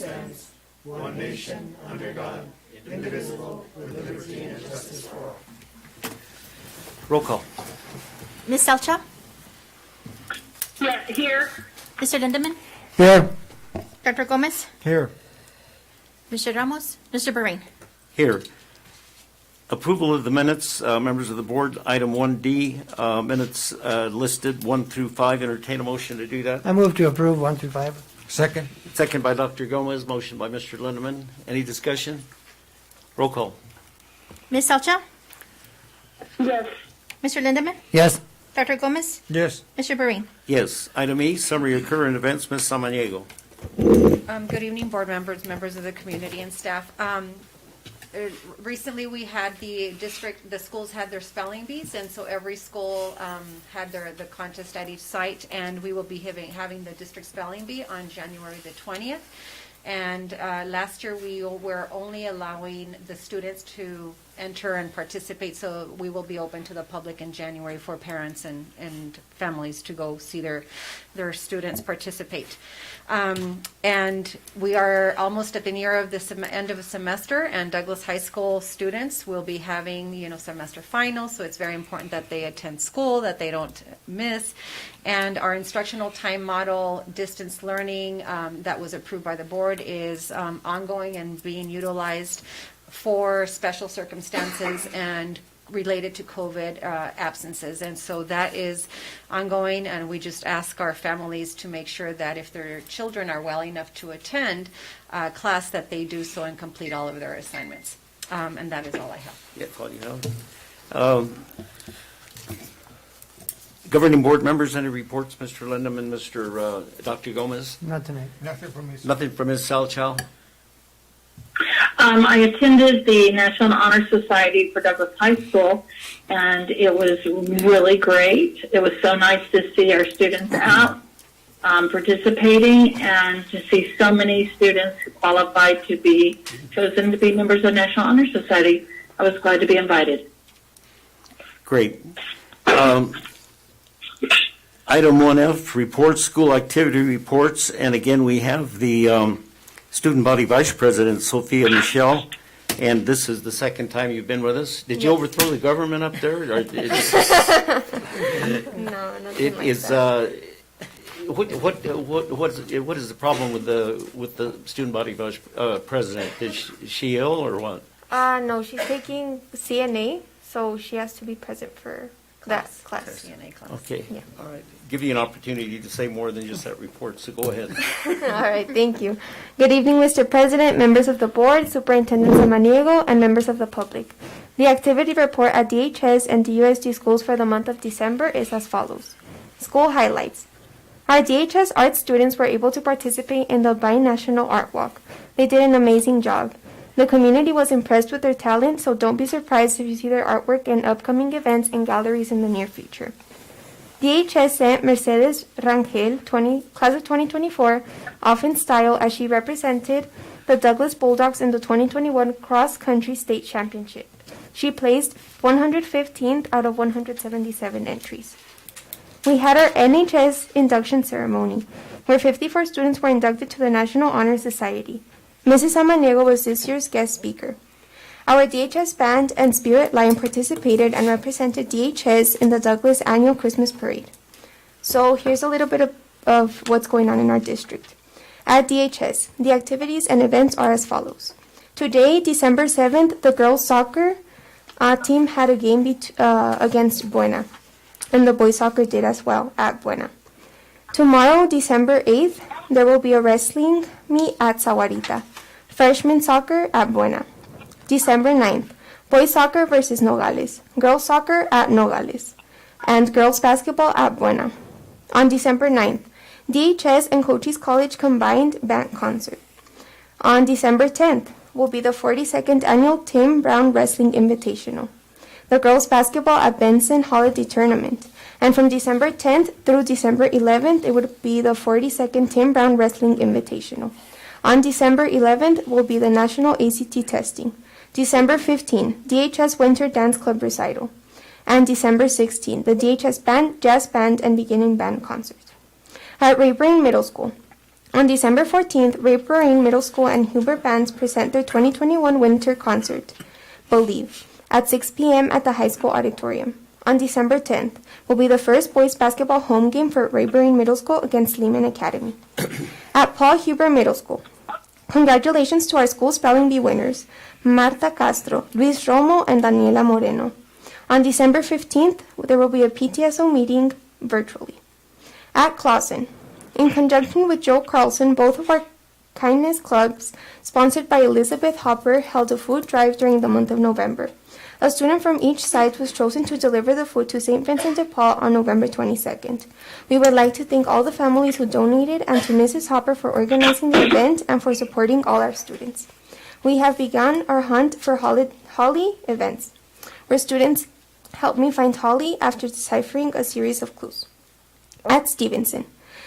stands, one nation, under God, indivisible, with liberty and justice for all. Roll call. Ms. Salcha? Yeah, here. Mr. Lindemann? Here. Dr. Gomez? Here. Mr. Ramos? Mr. Bahrain? Here. Approval of the minutes, members of the board, item 1D, minutes listed 1 through 5. Entertain a motion to do that. I move to approve 1 through 5. Second. Second by Dr. Gomez, motion by Mr. Lindemann. Any discussion? Roll call. Ms. Salcha? Yes. Mr. Lindemann? Yes. Dr. Gomez? Yes. Mr. Bahrain? Yes. Item E, summary of current events, Ms. Samaniego. Good evening, board members, members of the community and staff. Recently, we had the schools had their spelling bees, and so every school had the contest at each site, and we will be having the district spelling bee on January the 20th. And last year, we were only allowing the students to enter and participate, so we will be open to the public in January for parents and families to go see their students participate. And we are almost at the near of the end of a semester, and Douglas High School students will be having, semester finals, so it's very important that they attend school, that they don't miss. And our instructional time model, distance learning, that was approved by the board is ongoing and being utilized for special circumstances and related to COVID absences. And so that is ongoing, and we just ask our families to make sure that if their children are well enough to attend class, that they do so and complete all of their assignments. And that is all I have. Yeah, all you have. Governing board members, any reports, Mr. Lindemann, Mr. Dr. Gomez? Not tonight. Nothing from me. Nothing from Ms. Salchow? I attended the National Honor Society for Douglas High School, and it was really great. It was so nice to see our students out participating and to see so many students qualified to be chosen to be members of the National Honor Society. I was glad to be invited. Great. Item 1F, reports, school activity reports, and again, we have the Student Body Vice President, Sophia Michelle, and this is the second time you've been with us. Did you overthrow the government up there? Or No, nothing like that. What is the problem with the Student Body Vice President? Is she ill or what? No, she's taking CNA, so she has to be present for that class. CNA class. Okay. Yeah. All right. Give you an opportunity to say more than just that report, so go ahead. All right, thank you. Good evening, Mr. President, members of the board, Superintendent Samaniego, and members of the public. The activity report at DHS and DUSD schools for the month of December is as follows. School highlights. Our DHS art students were able to participate in the Binational Art Walk. They did an amazing job. The community was impressed with their talent, so don't be surprised if you see their artwork in upcoming events and galleries in the near future. DHS sent Mercedes Rangel, class of 2024, off in style as she represented the Douglas Bulldogs in the 2021 Cross Country State Championship. She placed 115th out of 177 entries. We had our NHS induction ceremony, where 54 students were inducted to the National Honor Society. Mrs. Samaniego was this year's guest speaker. Our DHS band and Spirit Line participated and represented DHS in the Douglas Annual Christmas Parade. So here's a little bit of what's going on in our district. At DHS, the activities and events are as follows. Today, December 7th, the girls' soccer team had a game against Buena, and the boys' soccer did as well at Buena. Tomorrow, December 8th, there will be a wrestling meet at Sahuarita, freshman soccer at Buena. December 9th, boys soccer versus Nogales, girls soccer at Nogales, and girls basketball at Buena. On December 9th, DHS and Cochise College combined band concert. On December 10th will be the 42nd annual Tim Brown Wrestling Invitational, the girls basketball at Benson Holiday Tournament, and from December 10th through December 11th, it would be the 42nd Tim Brown Wrestling Invitational. On December 11th will be the National ACT Testing. December 15, DHS Winter Dance Club Recital. And December 16, the DHS Band, Jazz Band, and Beginning Band Concert. At Rayburn Middle School, On December 14th, Valedictorian Middle School and Huber Bands present their 2021 winter concert, Believe, at 6 p.m. at the high school auditorium. On December 10th will be the first boys basketball home game for Rayburn Middle School against Lehman Academy. At Paul Huber Middle School, congratulations to our school spelling bee winners, Marta Castro, Luis Romo, and Daniela Moreno. On December 15th, there will be a PTSO meeting virtually. At Clausen, in conjunction with Joe Carlson, both of our kindness clubs, sponsored by Elizabeth Hopper, held a food drive during the month of November. A student from each site was chosen to deliver the food to St. Vincent de Paul on November 22nd. We would like to thank all the families who donated and to Mrs. Hopper for organizing the event and for supporting all our students. We have begun our hunt for Holly events, where students helped me find Holly after deciphering a series of clues. At Stevenson,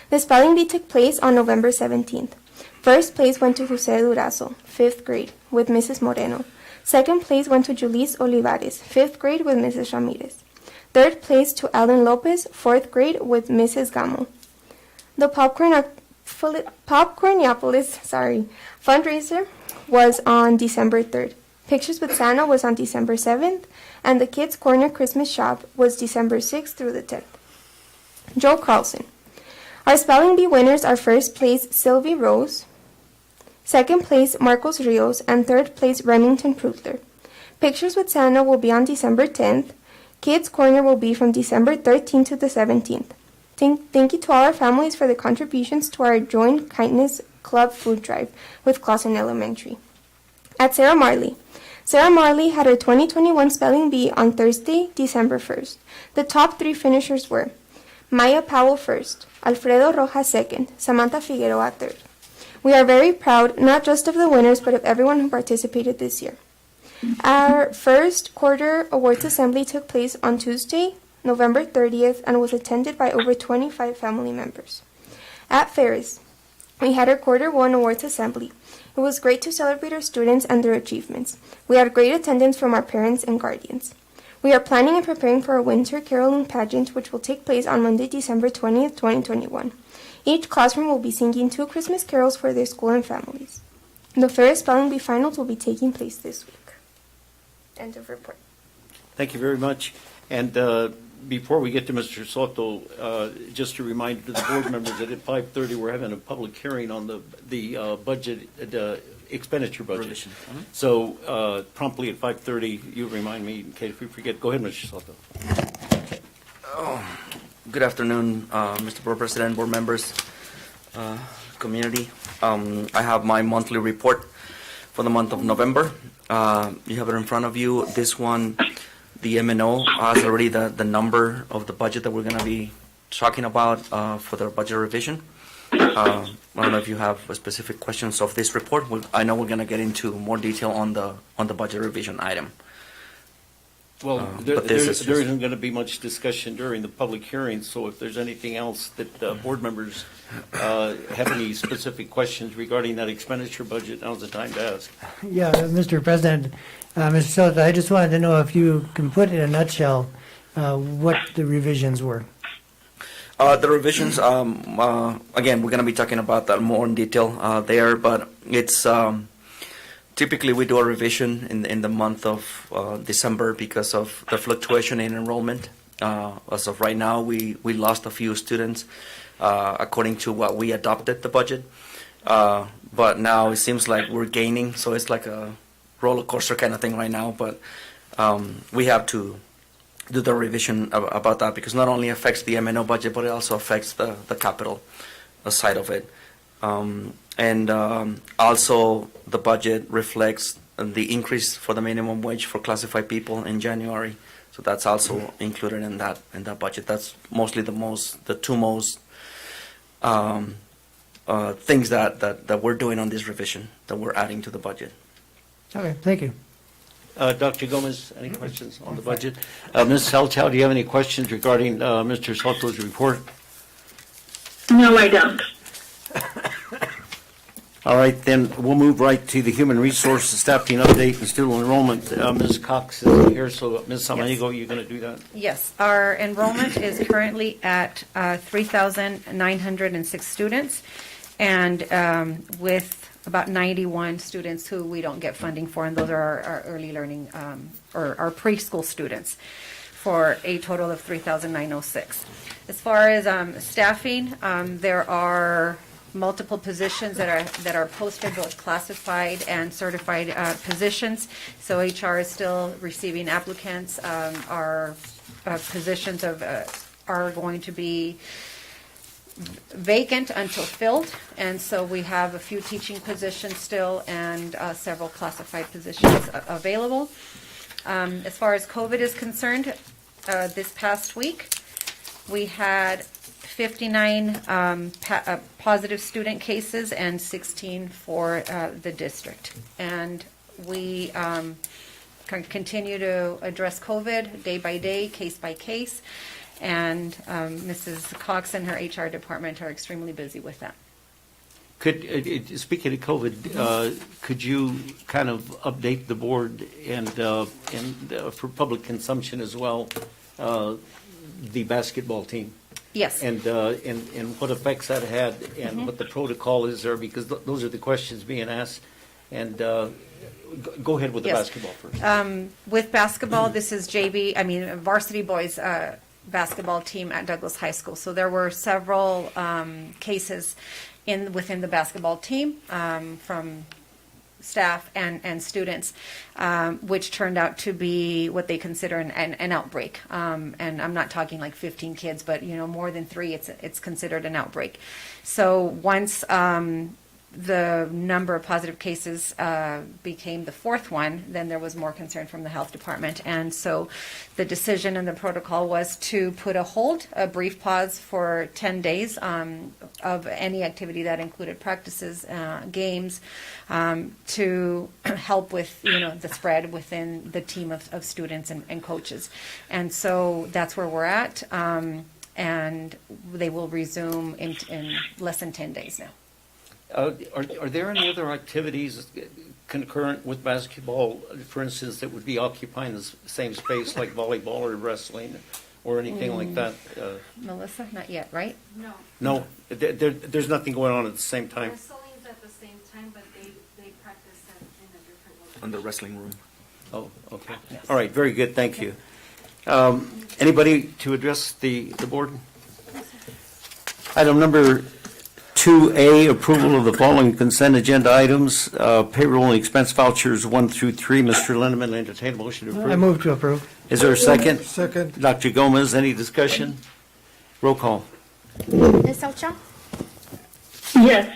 the spelling bee took place on November 17th. First place went to Jose Durazo, 5th grade, with Mrs. Moreno. Second place went to Julice Olivares, 5th grade, with Mrs. Ramirez. Third place to Alan Lopez, 4th grade, with Mrs. Gamo. The Popcorniopolis fundraiser was on December 3rd. Pictures with Santa was on December 7th, and the Kids Corner Christmas Shop was December 6th through the 10th. Joe Carlson. Our spelling bee winners are first place Sylvie Rose, second place Marcos Rios, and third place Remington Prutler. Pictures with Santa will be on December 10th. Kids Corner will be from December 13th to the 17th. Thank you to all our families for the contributions to our joint kindness club food drive with Clausen Elementary. At Sarah Marley had her 2021 spelling bee on Thursday, December 1st. The top 3 finishers were Maya Powell 1st, Alfredo Rojas 2nd, Samantha Figueroa 3rd. We are very proud, not just of the winners, but of everyone who participated this year. Our first quarter awards assembly took place on Tuesday, November 30th, and was attended by over 25 family members. At Ferris, we had our quarter 1 awards assembly. It was great to celebrate our students and their achievements. We had great attendance from our parents and guardians. We are planning and preparing for our winter caroling pageant, which will take place on Monday, December 20th, 2021. Each classroom will be singing 2 Christmas carols for their school and families. The Ferris Spelling Bee Finals will be taking place this week. End of report. Thank you very much. And before we get to Mr. Soto, just a reminder to the board members that at 5:30 we're having a public hearing on the budget, expenditure budget. So promptly at 5:30, you remind me in case we forget. Go ahead, Mr. Soto. Good afternoon, Mr. Board President, board members, community. I have my monthly report for the month of November. You have it in front of you. This one, the M&O has already the number of the budget that we're going to be talking about for the budget revision. I don't know if you have specific questions of this report. I know we're going to get into more detail on the budget revision item. Well, there isn't going to be much discussion during the public hearing, so if there's anything else that board members have any specific questions regarding that expenditure budget, now's the time to ask. Yeah, Mr. President, Mr. Soto, I just wanted to know if you can put in a nutshell what the revisions were. The revisions, again, we're going to be talking about that more in detail there, but it's typically we do a revision in the month of December because of the fluctuation in enrollment. As of right now, we lost a few students according to what we adopted the budget, but now it seems like we're gaining, so it's like a roller coaster kind of thing right now, but we have to do the revision about that because not only affects the M&O budget, but it also affects the capital side of it. And also the budget reflects the increase for the minimum wage for classified people in January. So that's also included in that budget. That's mostly the two most things that we're doing on this revision that we're adding to the budget. Okay, thank you. Dr. Gomez, any questions on the budget? Ms. Salchow, do you have any questions regarding Mr. Soto's report? No, I don't. All right, then we'll move right to the human resources staffing update and student enrollment. Ms. Cox is here, so Ms. Samanigo, you're going to do that? Yes, our enrollment is currently at 3,906 students, and with about 91 students who we don't get funding for, and those are our early learning or our preschool students, for a total of 3,906. As far as staffing, there are multiple positions that are posted, both classified and certified positions. So HR is still receiving applicants. Our positions are going to be vacant until filled, and so we have a few teaching positions still and several classified positions available. As far as COVID is concerned, this past week we had 59 positive student cases and 16 for the district, and we continue to address COVID day by day, case by case. And Mrs. Cox and her HR department are extremely busy with that. Speaking of COVID, could you kind of update the board and for public consumption as well, the basketball team? Yes. And what effects that had and what the protocol is there, because those are the questions being asked. And go ahead with the Yes. basketball first. With basketball, this is varsity boys basketball team at Douglas High School. So there were several cases within the basketball team from staff and students, which turned out to be what they consider an outbreak. And I'm not talking like 15 kids, but more than 3, it's considered an outbreak. So once the number of positive cases became the 4th one, then there was more concern from the health department. And so the decision and the protocol was to put a brief pause for 10 days of any activity that included practices, games, to help with, the spread within the team of students and coaches. And so that's where we're at. And they will resume in less than 10 days now. Are there any other activities concurrent with basketball, for instance, that would be occupying the same space like volleyball or wrestling or anything like that? Melissa, not yet, right? No, there's nothing going on at the same time. Wrestling's at the same time, but they practice in a different location. On the wrestling room. Oh, okay. All right, very good, thank you. Anybody to address the board? Item number 2A, approval of the following consent agenda items, payroll and expense vouchers 1 through 3. Mr. Lindeman, entertain a motion to approve. I move to approve. Is there a second? Second. Dr. Gomez, any discussion? Roll call. Ms. Salcha? Yes.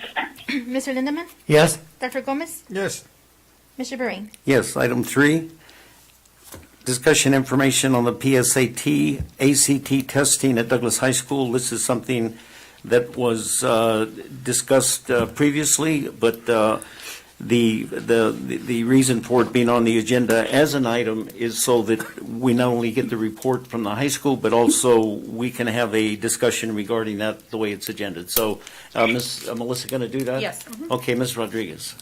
Mr. Lindeman? Yes. Dr. Gomez? Yes. Mr. Bering? Yes. Item 3, discussion information on the PSAT, ACT testing at Douglas High School. This is something that was discussed previously, but the reason for it being on the agenda as an item is so that we not only get the report from the high school, but also we can have a discussion regarding that the way it's agended. So, Ms. Melissa, going to do that? Yes. Okay, Ms. Rodriguez.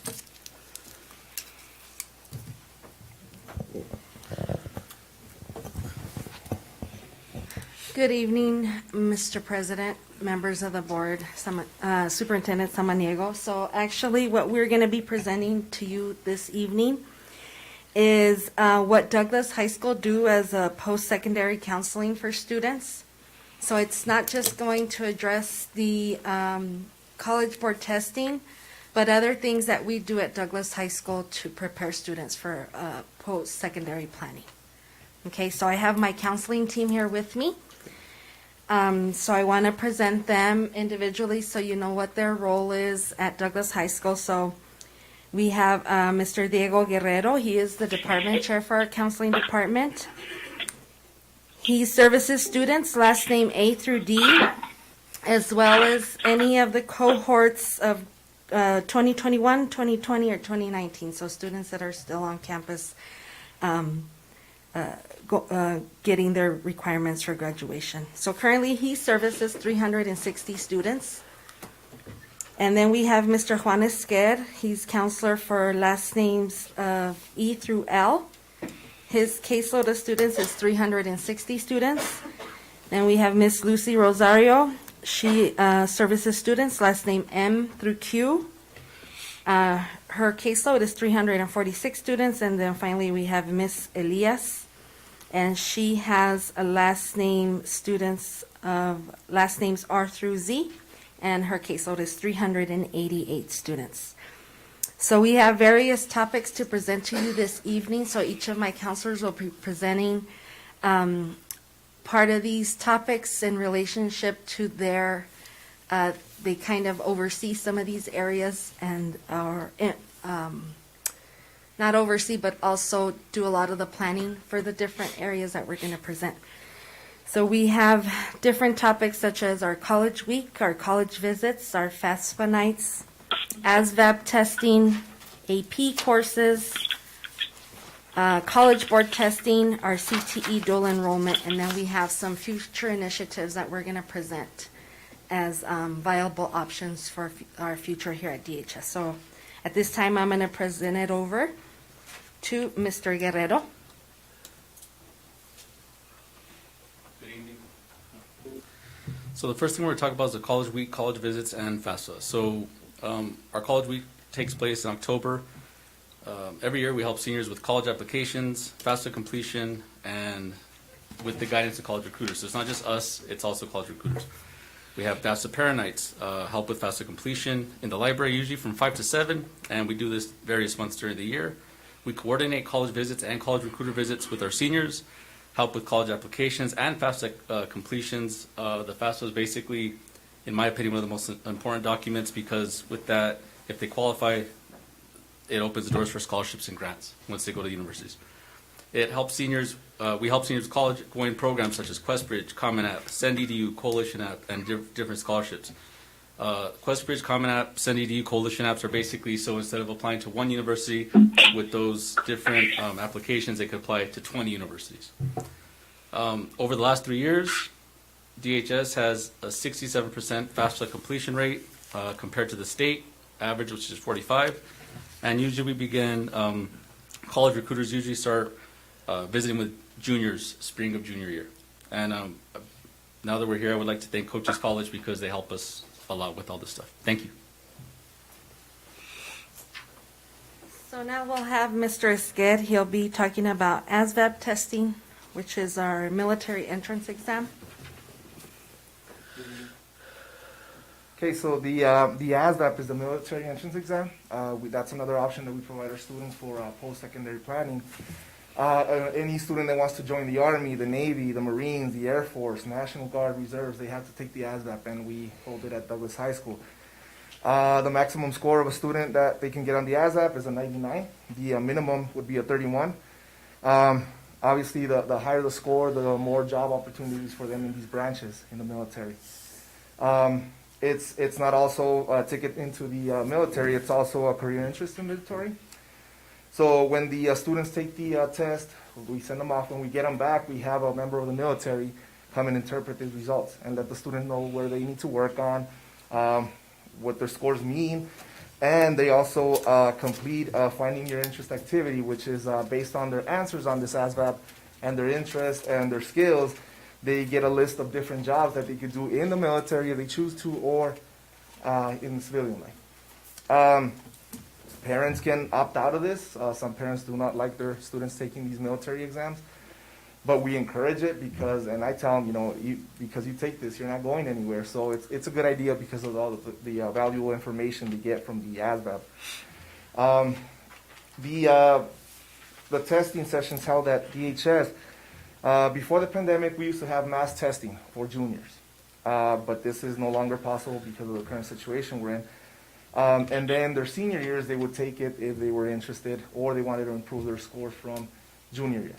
Good evening, Mr. President, members of the board, Superintendent Samaniego. So actually, what we're going to be presenting to you this evening is what Douglas High School do as a post-secondary counseling for students. So it's not just going to address the College Board testing, but other things that we do at Douglas High School to prepare students for post-secondary planning. Okay, so I have my counseling team here with me. So I want to present them individually so you know what their role is at Douglas High School. So we have Mr. Diego Guerrero. He is the department chair for our counseling department. He services students last name A through D, as well as any of the cohorts of 2021, 2020, or 2019. So students that are still on campus getting their requirements for graduation. So currently he services 360 students. And then we have Mr. Juan Esquer. He's counselor for last names E through L. His caseload of students is 360 students. Then we have Miss Lucy Rosario. She services students, last name M through Q. Her caseload is 346 students. And then finally, we have Miss Elias. And she has a last names R through Z. And her caseload is 388 students. So we have various topics to present to you this evening. So each of my counselors will be presenting part of these topics in relationship to their, they kind of oversee some of these areas and are, not oversee, but also do a lot of the planning for the different areas that we're going to present. So we have different topics such as our college week, our college visits, our FAFSA nights, Asvab testing, AP courses, college board testing, our Cte Dual Enrollment, and then we have some future initiatives that we're going to present as viable options for our future here at DHS. So at this time, I'm going to present it over to Mr. Guerrero. Good evening. So the first thing we're going to talk about is the college week, college visits, and FAFSA. So our college week takes place in October. Every year we help seniors with college applications, FAFSA completion, and with the guidance of college recruiters. So it's not just us, it's also college recruiters. We have FAFSA parent nights, help with FAFSA completion in the library, usually from 5 to 7, and we do this various months during the year. We coordinate college visits and college recruiter visits with our seniors, help with college applications and FAFSA completions. The FAFSA is basically, in my opinion, one of the most important documents because with that, if they qualify, it opens the doors for scholarships and grants once they go to the universities. It helps seniors, we help seniors with college-going programs such as QuestBridge, Common App, Send EDU, Coalition App, and different scholarships. QuestBridge, Common App, Send EDU, Coalition Apps are basically so instead of applying to one university with those different applications, they could apply to 20 universities. Over the last 3 years, DHS has a 67% FAFSA completion rate compared to the state average, which is 45. And usually we begin, college recruiters usually start visiting with juniors spring of junior year. And now that we're here, I would like to thank Coaches College because they help us a lot with all this stuff. Thank you. So now we'll have Mr. Esqued. He'll be talking about Asvab testing, which is our military entrance exam. Okay, so the ASVAB is the military entrance exam. That's another option that we provide our students for post-secondary planning. Any student that wants to join the Army, the Navy, the Marines, the Air Force, National Guard, Reserves, they have to take the ASVAB, and we hold it at Douglas High School. The maximum score of a student that they can get on the ASVAB is a 99. The minimum would be a 31. Obviously, the higher the score, the more job opportunities for them in these branches in the military. It's not also a ticket into the military, it's also a career interest in military. So when the students take the test, we send them off. When we get them back, we have a member of the military come and interpret the results and let the student know where they need to work on, what their scores mean. And they also complete Finding Your Interest activity, which is based on their answers on this ASVAB and their interest and their skills. They get a list of different jobs that they could do in the military if they choose to, or in the civilian life. Parents can opt out of this. Some parents do not like their students taking these military exams, but we encourage it because, and I tell them, because you take this, you're not going anywhere. So it's a good idea because of all the valuable information they get from the ASVAB. The testing sessions held at DHS. Before the pandemic, we used to have mass testing for juniors, but this is no longer possible because of the current situation we're in. And then their senior years, they would take it if they were interested or they wanted to improve their score from junior year.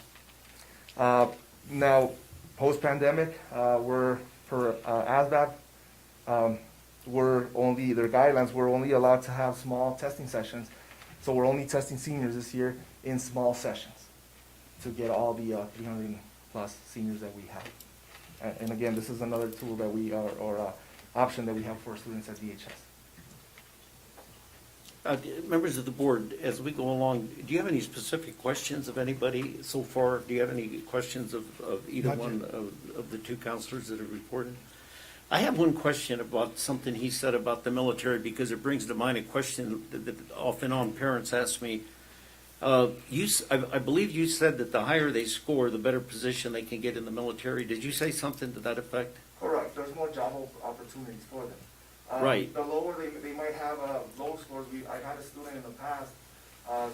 Now, post-pandemic, we're for ASVAB, their guidelines, we're only allowed to have small testing sessions. So we're only testing seniors this year in small sessions to get all the 300 plus seniors that we have. And again, this is another tool that we are, or option that we have for students at DHS. Members of the board, as we go along, do you have any specific questions of anybody so far? Do you have any questions of either one of the two counselors that have reported? I have one question about something he said about the military, because it brings to mind a question that off and on parents ask me. I believe you said that the higher they score, the better position they can get in the military. Did you say something to that effect? Correct. There's more job opportunities for them. Right. The lower they might have low scores. I had a student in the past.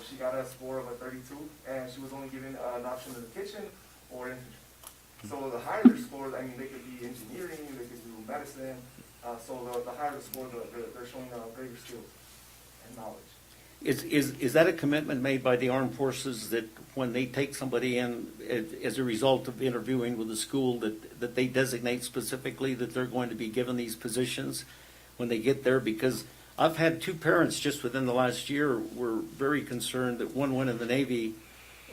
She got a score of a 32, and she was only given an option in the kitchen or infantry. So the higher their scores, I mean, they could be engineering, they could do medicine. So the higher the score, they're showing greater skills and knowledge. Is that a commitment made by the armed forces that when they take somebody in as a result of interviewing with the school, that they designate specifically that they're going to be given these positions when they get there? Because I've had two parents just within the last year were very concerned that one went in the Navy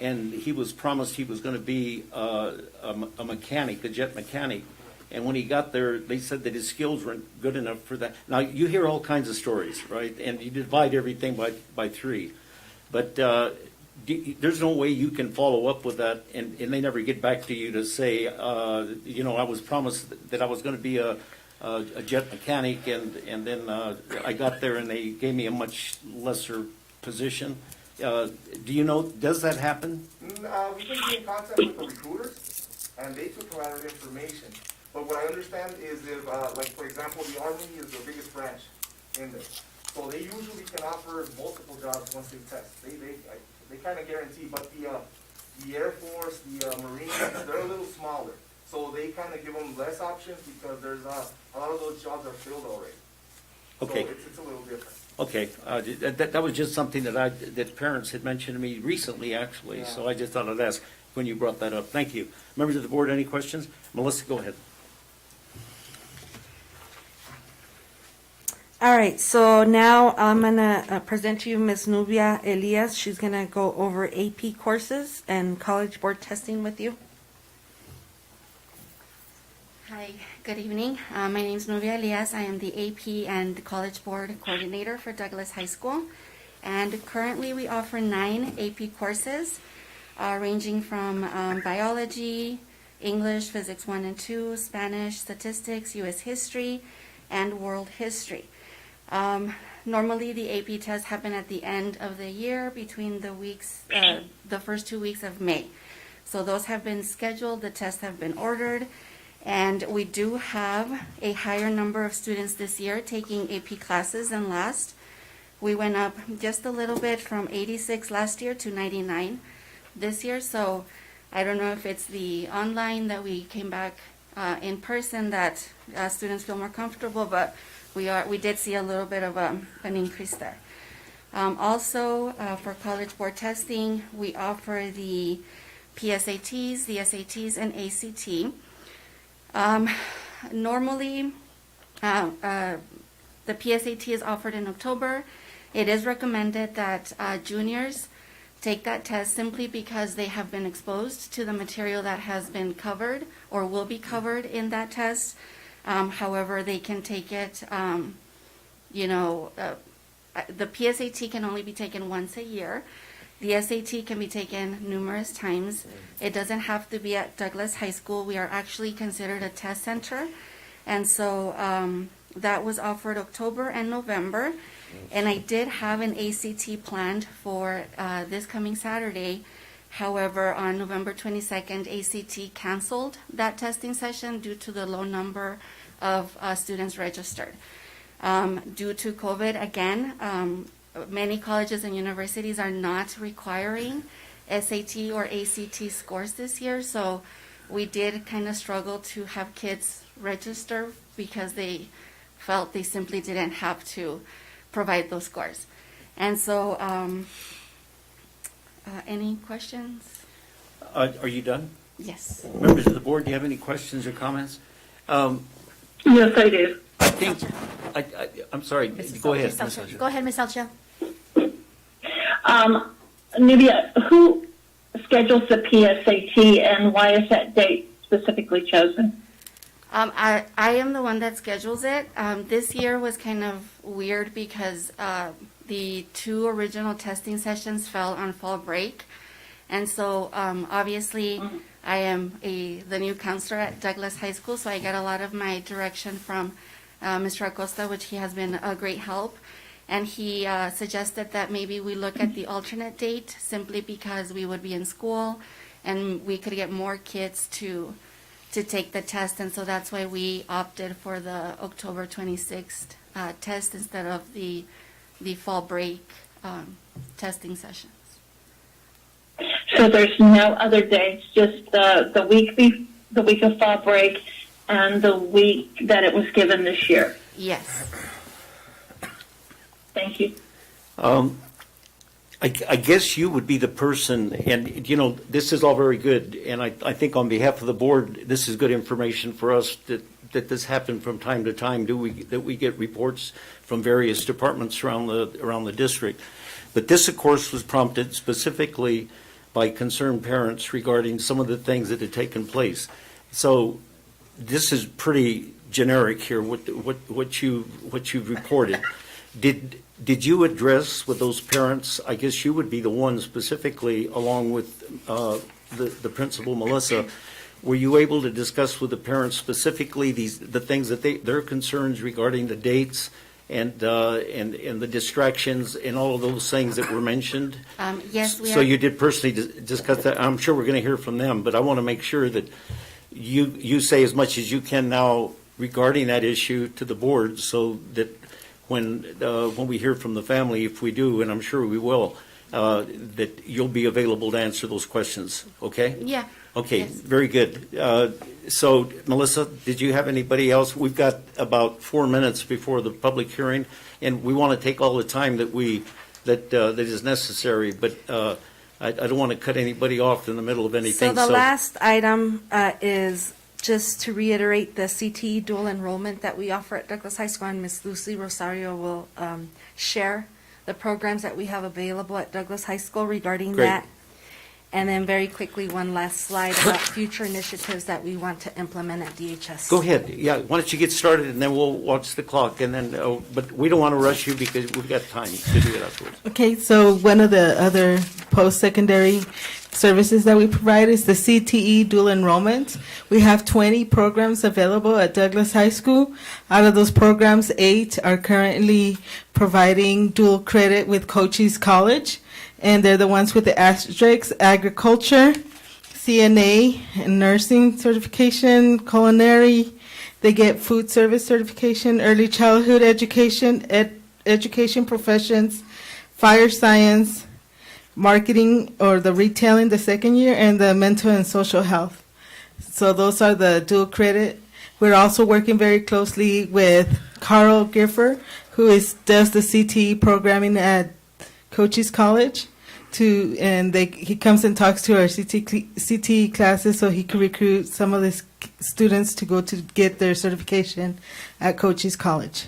and he was promised he was going to be a mechanic, a jet mechanic. And when he got there, they said that his skills weren't good enough for that. Now, you hear all kinds of stories, right? And you divide everything by three. But there's no way you can follow up with that, and they never get back to you to say, I was promised that I was going to be a jet mechanic, and then I got there and they gave me a much lesser position. Do you know, does that happen? We can be in contact with the recruiters, and they could provide that information. But what I understand is if, like, for example, the Army is the biggest branch in there. So they usually can offer multiple jobs once they test. They kind of guarantee, but the Air Force, the Marines, they're a little smaller. So they kind of give them less options because there's a lot of those jobs are filled already. Okay. So it's a little different. Okay, that was just something that parents had mentioned to me recently, actually. Yeah. So I just thought I'd ask when you brought that up. Thank you. Members of the board, any questions? Melissa, go ahead. All right, so now I'm going to present to you Ms. Nubia Elias. She's going to go over AP courses and College Board testing with you. Hi, good evening. My name is Nubia Elias. I am the AP and College Board Coordinator for Douglas High School. And currently we offer 9 AP courses ranging from biology, English, Physics 1 and 2, Spanish, Statistics, U.S. History, and World History. Normally the AP tests happen at the end of the year between the first 2 weeks of May. So those have been scheduled, the tests have been ordered, and we do have a higher number of students this year taking AP classes than last. We went up just a little bit from 86 last year to 99 this year, so I don't know if it's the online that we came back in person that students feel more comfortable, but we did see a little bit of an increase there. Also, for College Board testing, we offer the PSATs, the SATs, and ACT. Normally, the PSAT is offered in October. It is recommended that juniors take that test simply because they have been exposed to the material that has been covered or will be covered in that test. However, they can take it, the PSAT can only be taken once a year. The SAT can be taken numerous times. It doesn't have to be at Douglas High School. We are actually considered a test center. And so that was offered October and November. And I did have an ACT planned for this coming Saturday. However, on November 22nd, ACT canceled that testing session due to the low number of students registered. Due to COVID, again, many colleges and universities are not requiring SAT or ACT scores this year, so we did kind of struggle to have kids register because they felt they simply didn't have to provide those scores. And so, any questions? Are you done? Yes. Members of the board, do you have any questions or comments? Yes, I do. I think, I'm sorry, go ahead. Ms. Salcha. Go ahead, Ms. Salcha. Nubia, who schedules the PSAT and why is that date specifically chosen? I am the one that schedules it. This year was kind of weird because the 2 original testing sessions fell on fall break. And so obviously I am the new counselor at Douglas High School, so I get a lot of my direction from Mr. Acosta, which he has been a great help. And he suggested that maybe we look at the alternate date simply because we would be in school and we could get more kids to take the test. And so that's why we opted for the October 26th test instead of the fall break testing sessions. So there's no other dates, just the week of fall break and the week that it was given this year. Yes. Thank you. I guess you would be the person, and, you know, this is all very good, and I think on behalf of the board, this is good information for us that this happened from time to time, that we get reports from various departments around the district. But this, of course, was prompted specifically by concerned parents regarding some of the things that had taken place. So this is pretty generic here, what you've reported. Did you address with those parents? I guess you would be the one specifically, along with the principal, Melissa. Were you able to discuss with the parents specifically the things that their concerns regarding the dates and the distractions and all of those things that were mentioned? Yes, we So are. you did personally discuss that. I'm sure we're going to hear from them, but I want to make sure that you say as much as you can now regarding that issue to the board, so that when we hear from the family, if we do, and I'm sure we will, that you'll be available to answer those questions, okay? Yeah. Okay, Yes. very good. So, Melissa, did you have anybody else? We've got about 4 minutes before the public hearing, and we want to take all the time that is necessary, but I don't want to cut anybody off in the middle of anything. So the last item is just to reiterate the Cte Dual Enrollment that we offer at Douglas High School, and Ms. Lucy Rosario will share the programs that we have available at Douglas High School regarding Great. that. And then very quickly, one last slide about future initiatives that we want to implement at DHS. Go ahead. Yeah, why don't you get started, and then we'll watch the clock, and then, but we don't want to rush you because we've got time to do it afterwards. Okay, so one of the other post-secondary services that we provide is the CTE Dual Enrollment. We have 20 programs available at Douglas High School. Out of those programs, 8 are currently providing dual credit with Cochise College, and they're the ones with the asterisks: agriculture, CNA, and nursing certification, culinary. They get food service certification, early childhood education, education professions, fire science, marketing or the retailing the second year, and the mental and social health. So those are the dual credit. We're also working very closely with Carl Giffer, who does the CTE programming at Cochise College. He comes and talks to our CTE classes so he can recruit some of the students to go to get their certification at Cochise College.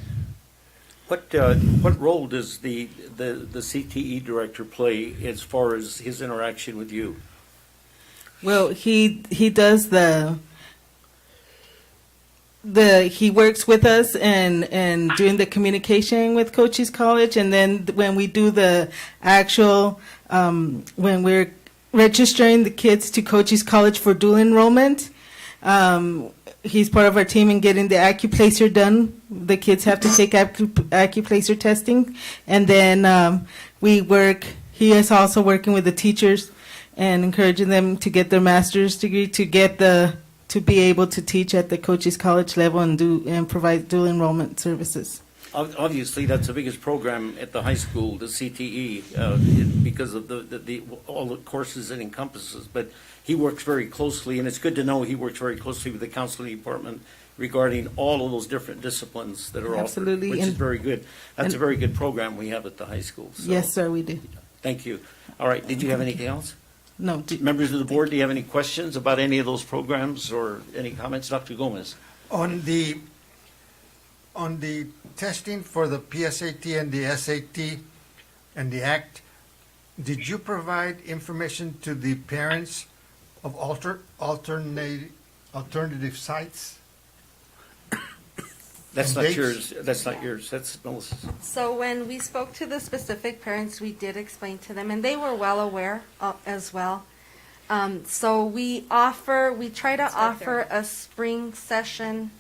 What role does the CTE director play as far as his interaction with you? Well, he does he works with us and doing the communication with Cochise College, and then when we do the actual when we're registering the kids to Cochise College for dual enrollment, he's part of our team in getting the AccuPlacer done. The kids have to take AccuPlacer testing, and then he is also working with the teachers and encouraging them to get their master's degree to be able to teach at the Cochise College level and provide dual enrollment services. Obviously, that's the biggest program at the high school, the CTE, because of all the courses it encompasses. But he works very closely, and it's good to know he works very closely with the counseling department regarding all of those different disciplines that are Absolutely. offered, which is very good. That's a very good program we have at the high school. So, Yes, sir, we do. thank you. All right, did you have anything else? No, Members of the board, do you have any questions about any of those programs or any comments? Dr. Gomez? On the testing for the PSAT and the SAT and the ACT, did you provide information to the parents of alternative sites? That's And not dates? yours. That's not yours. That's Melissa's. So when we spoke to the specific parents, we did explain to them, and they were well aware as well. So we try to offer a spring session,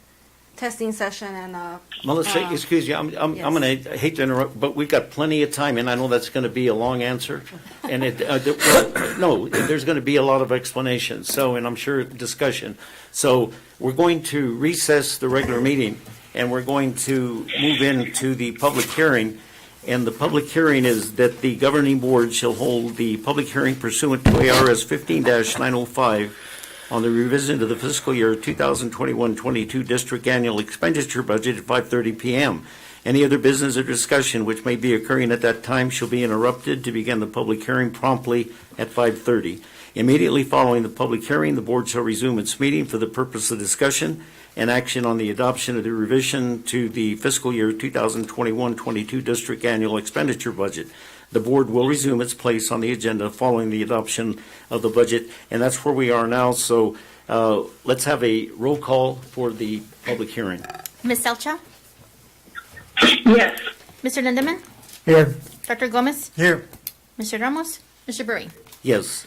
testing session, and a. Melissa, excuse you, I'm yes. going to, hate to interrupt, but we've got plenty of time, and I know that's going to be a long answer. And no, there's going to be a lot of explanation, so, and I'm sure discussion. So we're going to recess the regular meeting, and we're going to move into the public hearing. And the public hearing is that the governing board shall hold the public hearing pursuant to ARS 15-905 on the revision of the fiscal year 2021-22 district annual expenditure budget at 5:30 p.m. Any other business or discussion which may be occurring at that time shall be interrupted to begin the public hearing promptly at 5:30. Immediately following the public hearing, the board shall resume its meeting for the purpose of discussion and action on the adoption of the revision to the fiscal year 2021-22 district annual expenditure budget. The board will resume its place on the agenda following the adoption of the budget, and that's where we are now. So let's have a roll call for the public hearing. Ms. Salcha? Yes. Mr. Lindemann? Here. Dr. Gomez? Here. Mr. Ramos? Mr. Burry? Yes.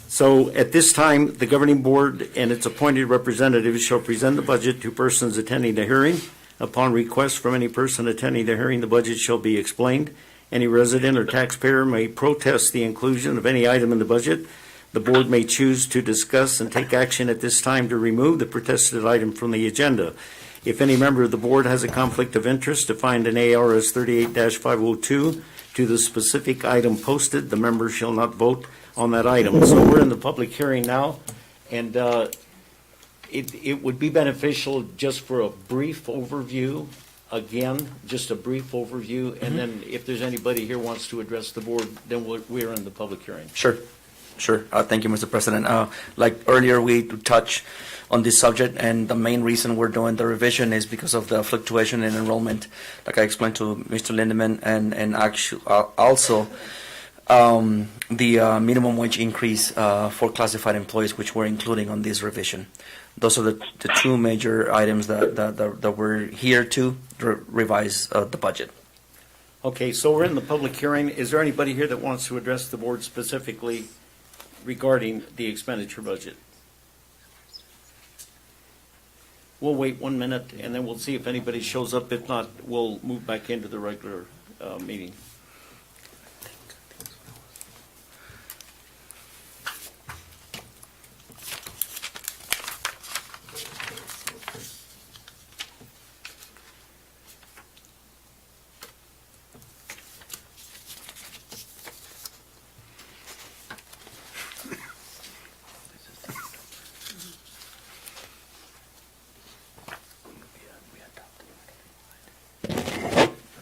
So at this time, the governing board and its appointed representatives shall present the budget to persons attending the hearing. Upon request from any person attending the hearing, the budget shall be explained. Any resident or taxpayer may protest the inclusion of any item in the budget. The board may choose to discuss and take action at this time to remove the protested item from the agenda. If any member of the board has a conflict of interest defined in ARS 38-502 to the specific item posted, the member shall not vote on that item. So we're in the public hearing now, and it would be beneficial just for a brief overview, again, just a brief overview, and then if there's anybody here wants to address the board, then we're in the public hearing. Sure. Thank you, Mr. President. Like earlier, we touched on this subject, and the main reason we're doing the revision is because of the fluctuation in enrollment, like I explained to Mr. Lindemann, and actually also the minimum wage increase for classified employees, which we're including on this revision. Those are the two major items that we're here to revise the budget. Okay, so we're in the public hearing. Is there anybody here that wants to address the board specifically regarding the expenditure budget? We'll wait 1 minute, and then we'll see if anybody shows up. If not, we'll move back into the regular meeting.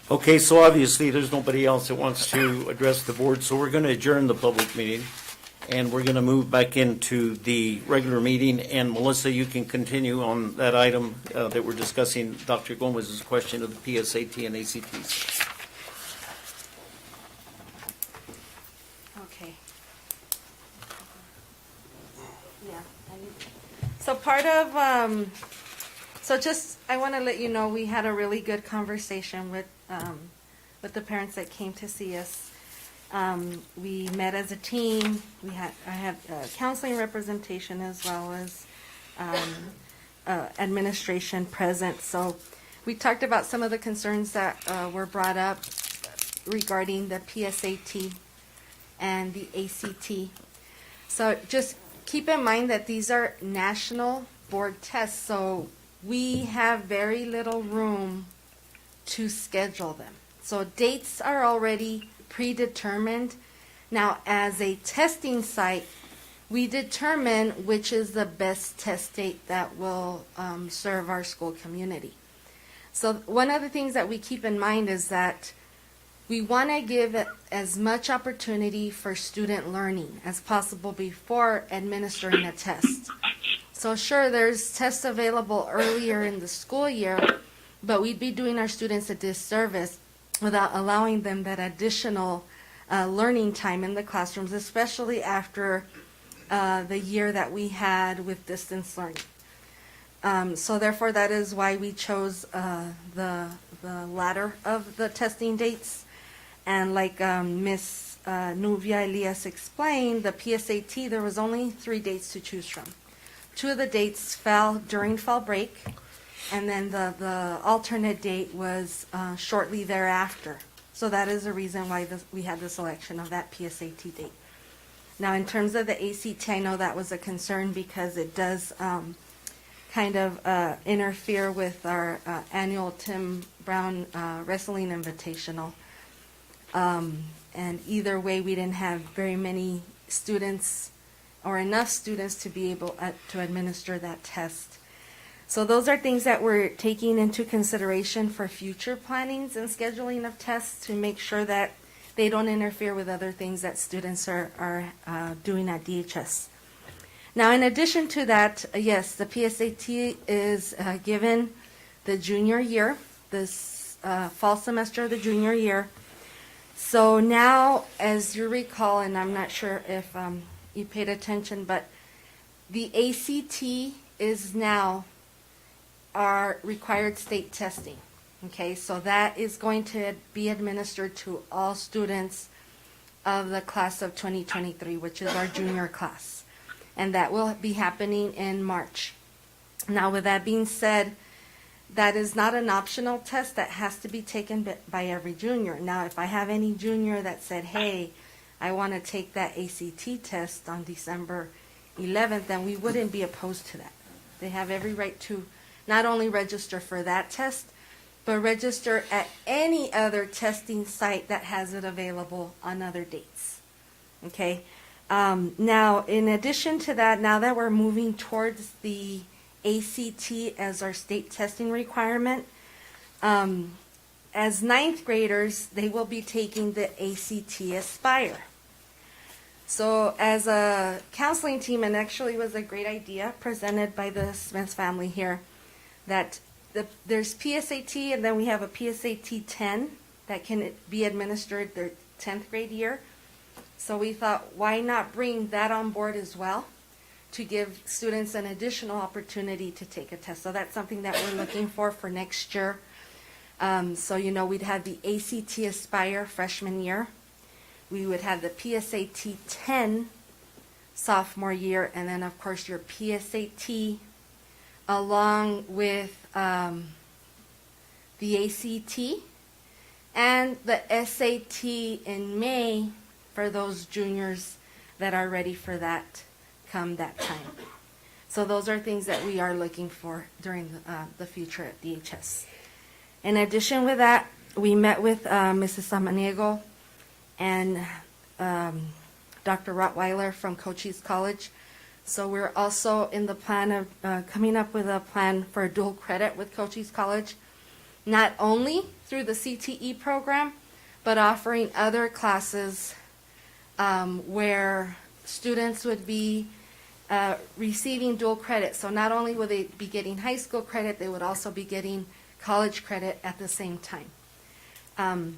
Okay, so obviously there's nobody else that wants to address the board, so we're going to adjourn the public meeting, and we're going to move back into the regular meeting. And Melissa, you can continue on that item that we're discussing, Dr. Gomez's question of the PSAT and ACTs. Okay. Yeah. So part of, I want to let you know, we had a really good conversation with the parents that came to see us. We met as a team. I had counseling representation as well as administration present. So we talked about some of the concerns that were brought up regarding the PSAT and the ACT. So just keep in mind that these are national board tests, so we have very little room to schedule them. So dates are already predetermined. Now, as a testing site, we determine which is the best test date that will serve our school community. So one of the things that we keep in mind is that we want to give as much opportunity for student learning as possible before administering a test. So sure, there's tests available earlier in the school year, but we'd be doing our students a disservice without allowing them that additional learning time in the classrooms, especially after the year that we had with distance learning. So therefore, that is why we chose the latter of the testing dates. And like Ms. Nubia Elias explained, the PSAT, there was only 3 dates to choose from. 2 of the dates fell during fall break, and then the alternate date was shortly thereafter. So that is the reason why we had the selection of that PSAT date. Now, in terms of the ACT, I know that was a concern because it does kind of interfere with our annual Tim Brown Wrestling Invitational. And either way, we didn't have very many students or enough students to be able to administer that test. So those are things that we're taking into consideration for future plannings and scheduling of tests to make sure that they don't interfere with other things that students are doing at DHS. Now, in addition to that, yes, the PSAT is given the junior year, this fall semester of the junior year. So now, as you recall, and I'm not sure if you paid attention, but the ACT is now our required state testing. Okay, so that is going to be administered to all students of the class of 2023, which is our junior class. And that will be happening in March. Now, with that being said, that is not an optional test that has to be taken by every junior. Now, if I have any junior that said, hey, I want to take that ACT test on December 11th, then we wouldn't be opposed to that. They have every right to not only register for that test, but register at any other testing site that has it available on other dates. Okay? Now, in addition to that, now that we're moving towards the ACT as our state testing requirement, as ninth graders, they will be taking the ACT Aspire. So as a counseling team, and actually it was a great idea presented by the Smith family here, that there's PSAT and then we have a PSAT 10 that can be administered their 10th grade year. So we thought, why not bring that on board as well to give students an additional opportunity to take a test. So that's something that we're looking for next year. So, you know, we'd have the ACT Aspire freshman year. We would have the PSAT 10 sophomore year, and then, of course, your PSAT along with the ACT and the SAT in May for those juniors that are ready for that come that time. So those are things that we are looking for during the future at DHS. In addition with that, we met with Mrs. Samaniego and Dr. Rottweiler from Cochise College. So we're also in the plan of coming up with a plan for dual credit with Cochise College, not only through the CTE program, but offering other classes where students would be receiving dual credit. So not only would they be getting high school credit, they would also be getting college credit at the same time. And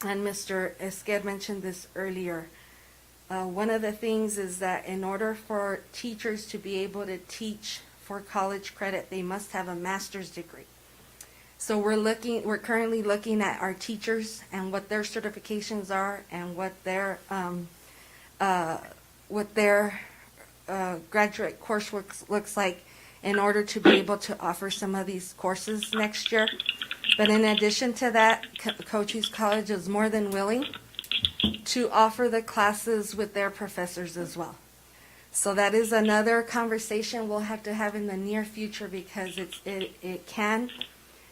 Mr. Esquer mentioned this earlier. One of the things is that in order for teachers to be able to teach for college credit, they must have a master's degree. So we're currently looking at our teachers and what their certifications are and what their graduate coursework looks like in order to be able to offer some of these courses next year. But in addition to that, Cochise College is more than willing to offer the classes with their professors as well. So that is another conversation we'll have to have in the near future, because it can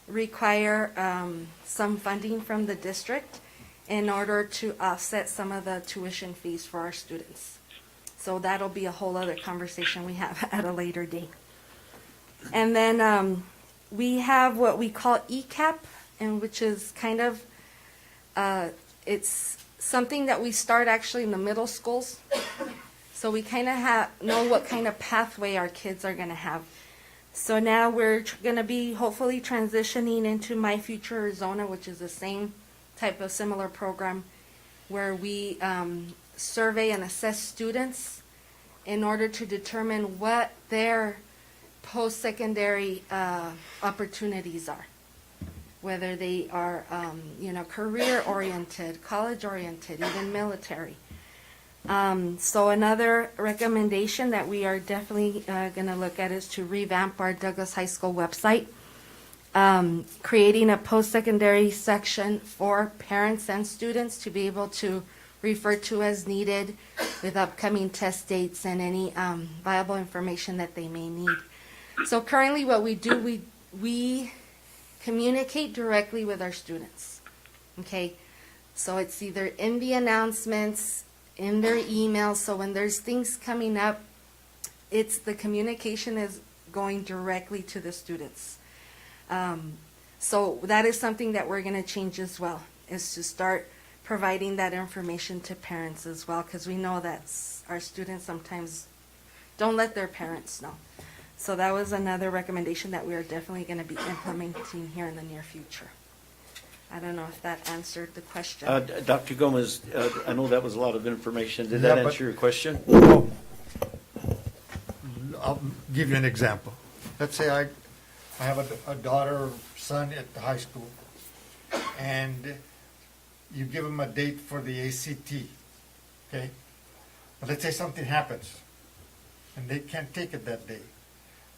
require some funding from the district in order to offset some of the tuition fees for our students. So that'll be a whole other conversation we have at a later date. And then we have what we call ECAP, and which is kind of, it's something that we start actually in the middle schools. So we kind of know what kind of pathway our kids are going to have. So now we're going to be hopefully transitioning into My Future Arizona, which is the same type of similar program where we survey and assess students in order to determine what their post-secondary opportunities are. whether they are, career-oriented, college-oriented, even military. So another recommendation that we are definitely going to look at is to revamp our Douglas High School website, creating a post-secondary section for parents and students to be able to refer to as needed with upcoming test dates and any viable information that they may need. So currently what we do, we communicate directly with our students, okay? So it's either in the announcements, in their emails, so when there's things coming up, the communication is going directly to the students. So that is something that we're going to change as well, is to start providing that information to parents as well, because we know that our students sometimes don't let their parents know. So that was another recommendation that we are definitely going to be implementing here in the near future. I don't know if that answered the question. Dr. Gomez, I know that was a lot of information. Did Yeah, that but- answer your question? No. I'll give you an example. Let's say I have a daughter or son at the high school, and you give them a date for the ACT, okay? But let's say something happens, and they can't take it that day.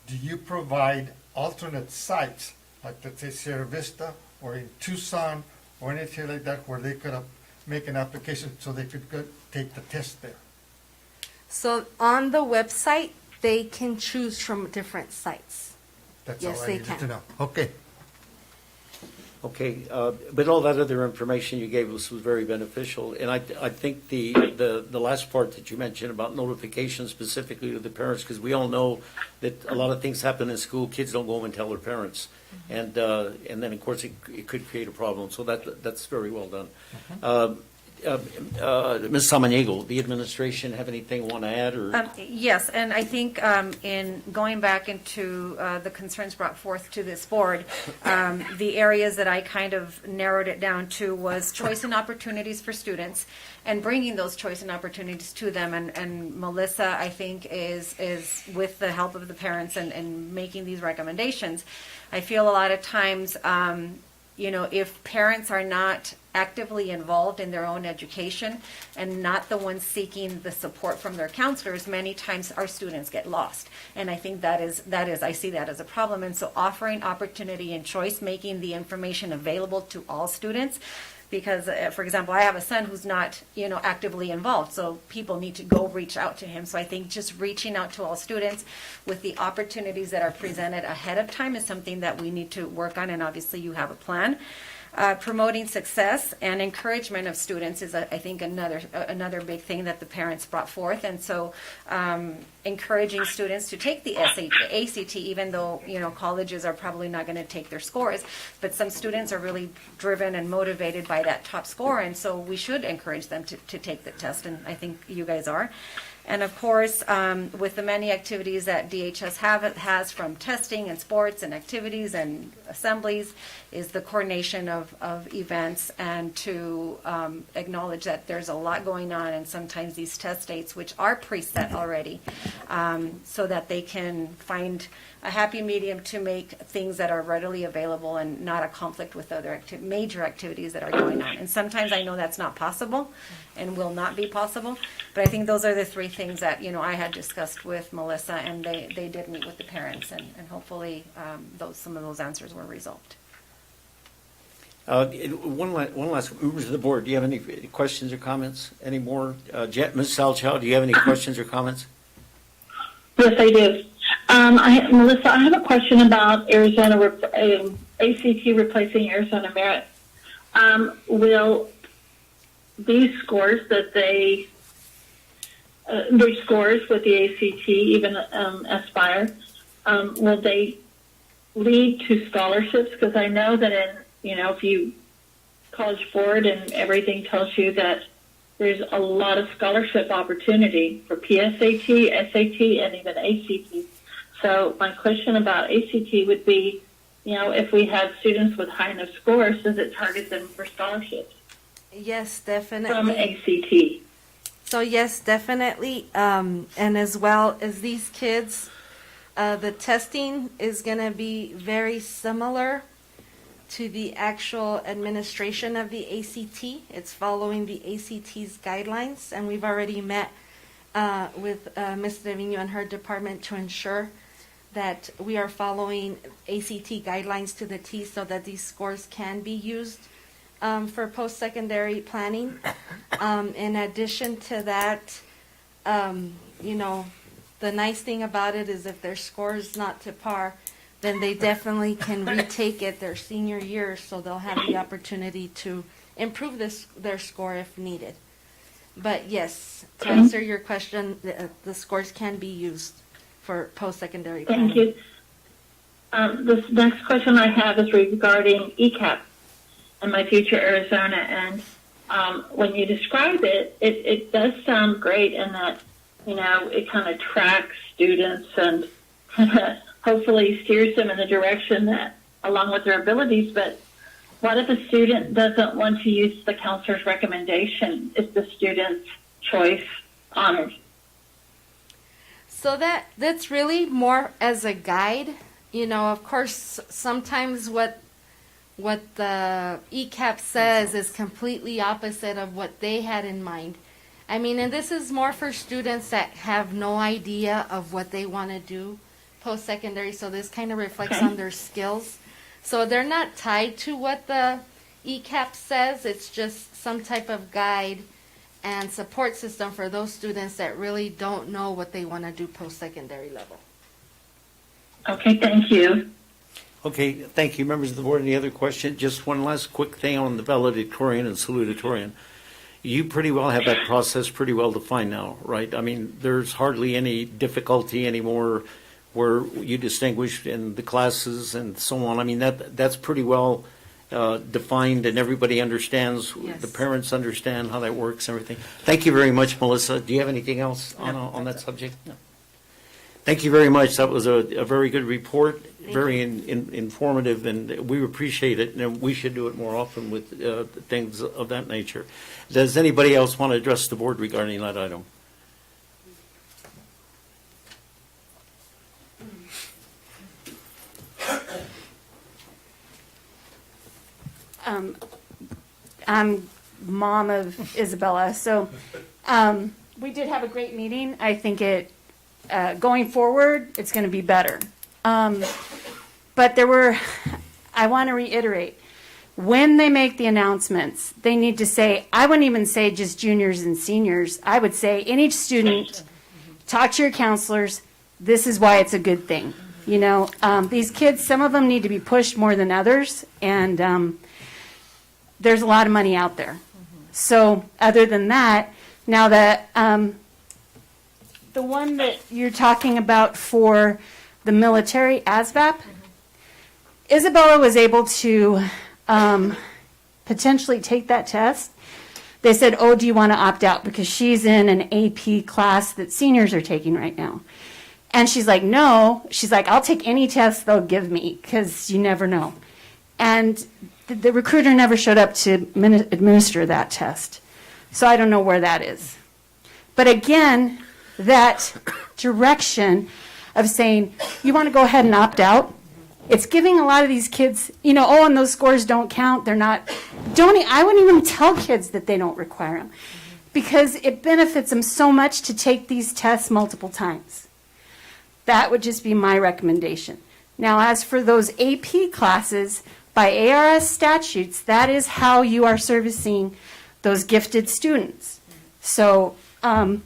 Do you provide alternate sites, like let's say Sierra Vista, or in Tucson, or anything like that, where they could make an application so they could go take the test there? So on the website, they can choose from different sites. That's Yes, all I they needed can. to know. Okay. Okay, but all that other information you gave us was very beneficial, and I think the last part that you mentioned about notification specifically to the parents, because we all know that a lot of things happen in school, kids don't go home and tell their parents, and then of course it could create a problem. So that's very well done. Ms. Samaniego, the administration have anything want to add or? Yes, and I think in going back into the concerns brought forth to this board, the areas that I kind of narrowed it down to was choice and opportunities for students and bringing those choice and opportunities to them. And Melissa, I think, is with the help of the parents and making these recommendations. I feel a lot of times, if parents are not actively involved in their own education and not the ones seeking the support from their counselors, many times our students get lost. And I think that is I see that as a problem. And so offering opportunity and choice, making the information available to all students, because, for example, I have a son who's not, actively involved, so people need to go reach out to him. So I think just reaching out to all students with the opportunities that are presented ahead of time is something that we need to work on, and obviously you have a plan. Promoting success and encouragement of students is, I think, another big thing that the parents brought forth. And so encouraging students to take the ACT, even though, colleges are probably not going to take their scores, but some students are really driven and motivated by that top score. And so we should encourage them to take the test, and I think you guys are. And of course, with the many activities that DHS has from testing and sports and activities and assemblies, is the coordination of events and to acknowledge that there's a lot going on, and sometimes these test dates, which are preset already, so that they can find a happy medium to make things that are readily available and not a conflict with other major activities that are going on. And sometimes I know that's not possible and will not be possible, but I think those are the three things that, I had discussed with Melissa, and they did meet with the parents, and hopefully some of those answers were resolved. One last, members of the board, do you have any questions or comments anymore? Ms. Salchow, do you have any questions or comments? Yes, I do. Melissa, I have a question about Arizona ACT replacing Arizona Merit. Will these scores that their scores with the ACT, even Aspire, will they lead to scholarships? Because I know that if you College Board and everything tells you that there's a lot of scholarship opportunity for PSAT, SAT, and even ACT. So my question about ACT would be, if we have students with high enough scores, does it target them for scholarships? Yes, definitely. From ACT. So yes, definitely. And as well as these kids, the testing is going to be very similar to the actual administration of the ACT. It's following the ACT's guidelines, and we've already met with Ms. Trevino and her department to ensure that we are following ACT guidelines to the T so that these scores can be used for post-secondary planning. In addition to that, you know, the nice thing about it is if their score is not to par, then they definitely can retake it their senior year, so they'll have the opportunity to improve their score if needed. But yes, to answer your question, the scores can be used for post-secondary planning. Thank you. This next question I have is regarding ECAP and My Future Arizona. And when you describe it, it does sound great in that, you know, it kind of tracks students and hopefully steers them in the direction that, along with their abilities. But what if a student doesn't want to use the counselor's recommendation? Is the student's choice honored? So that's really more as a guide. You know, of course, sometimes what the ECAP says is completely opposite of what they had in mind. I mean, and this is more for students that have no idea of what they want to do post-secondary, so this kind of reflects on their skills. So they're not tied to what the ECAP says. It's just some type of guide and support system for those students that really don't know what they want to do post-secondary level. Okay, thank you. Okay, thank you, members of the board. Any other questions? Just one last quick thing on the valedictorian and salutatorian. You pretty well have that process pretty well defined now, right? I mean, there's hardly any difficulty anymore where you distinguish in the classes and so on. I mean, that's pretty well defined and everybody understands, Yes. the parents understand how that works and everything. Thank you very much, Melissa. Do you have anything else on that subject? No. Thank you very much. That was a very good report, very informative, and we appreciate it, and we should do it more often with things of that nature. Does anybody else want to address the board regarding that item? I'm mom of Isabella, so we did have a great meeting. I think it going forward, it's going to be better. But I want to reiterate, when they make the announcements, they need to say, I wouldn't even say just juniors and seniors. I would say any student, talk to your counselors. This is why it's a good thing. You know, these kids, some of them need to be pushed more than others, and there's a lot of money out there. So other than that, now that the one that you're talking about for the military, Asvab, Isabella was able to potentially take that test. They said, oh, do you want to opt out? Because she's in an AP class that seniors are taking right now. And she's like, no. She's like, I'll take any test they'll give me because you never know. And the recruiter never showed up to administer that test. So I don't know where that is. But again, that direction of saying, you want to go ahead and opt out, it's giving a lot of these kids, you know, oh, and those scores don't count. They're not, I wouldn't even tell kids that they don't require them because it benefits them so much to take these tests multiple times. That would just be my recommendation. Now, as for those AP classes, by ARS statutes, that is how you are servicing those gifted students. So I'm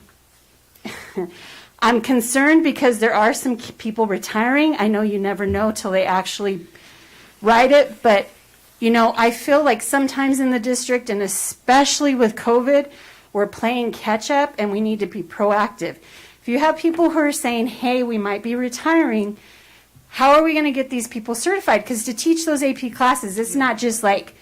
concerned because there are some people retiring. I know you never know till they actually write it, but you know, I feel like sometimes in the district, and especially with COVID, we're playing catch up and we need to be proactive. If you have people who are saying, hey, we might be retiring, how are we going to get these people certified? Because to teach those AP classes, it's not just like,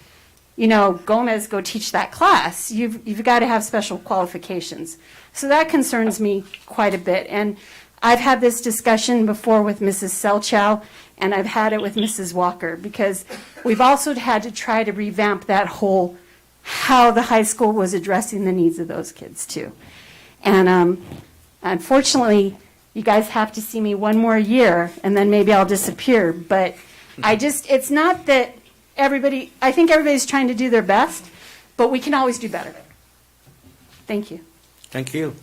you know, Gomez, go teach that class. You've got to have special qualifications. So that concerns me quite a bit. And I've had this discussion before with Mrs. Selchow, and I've had it with Mrs. Walker, because we've also had to try to revamp that whole how the high school was addressing the needs of those kids too. And unfortunately, you guys have to see me one more year, and then maybe I'll disappear. But it's not that I think everybody's trying to do their best, but we can always do better. Thank you. Thank you.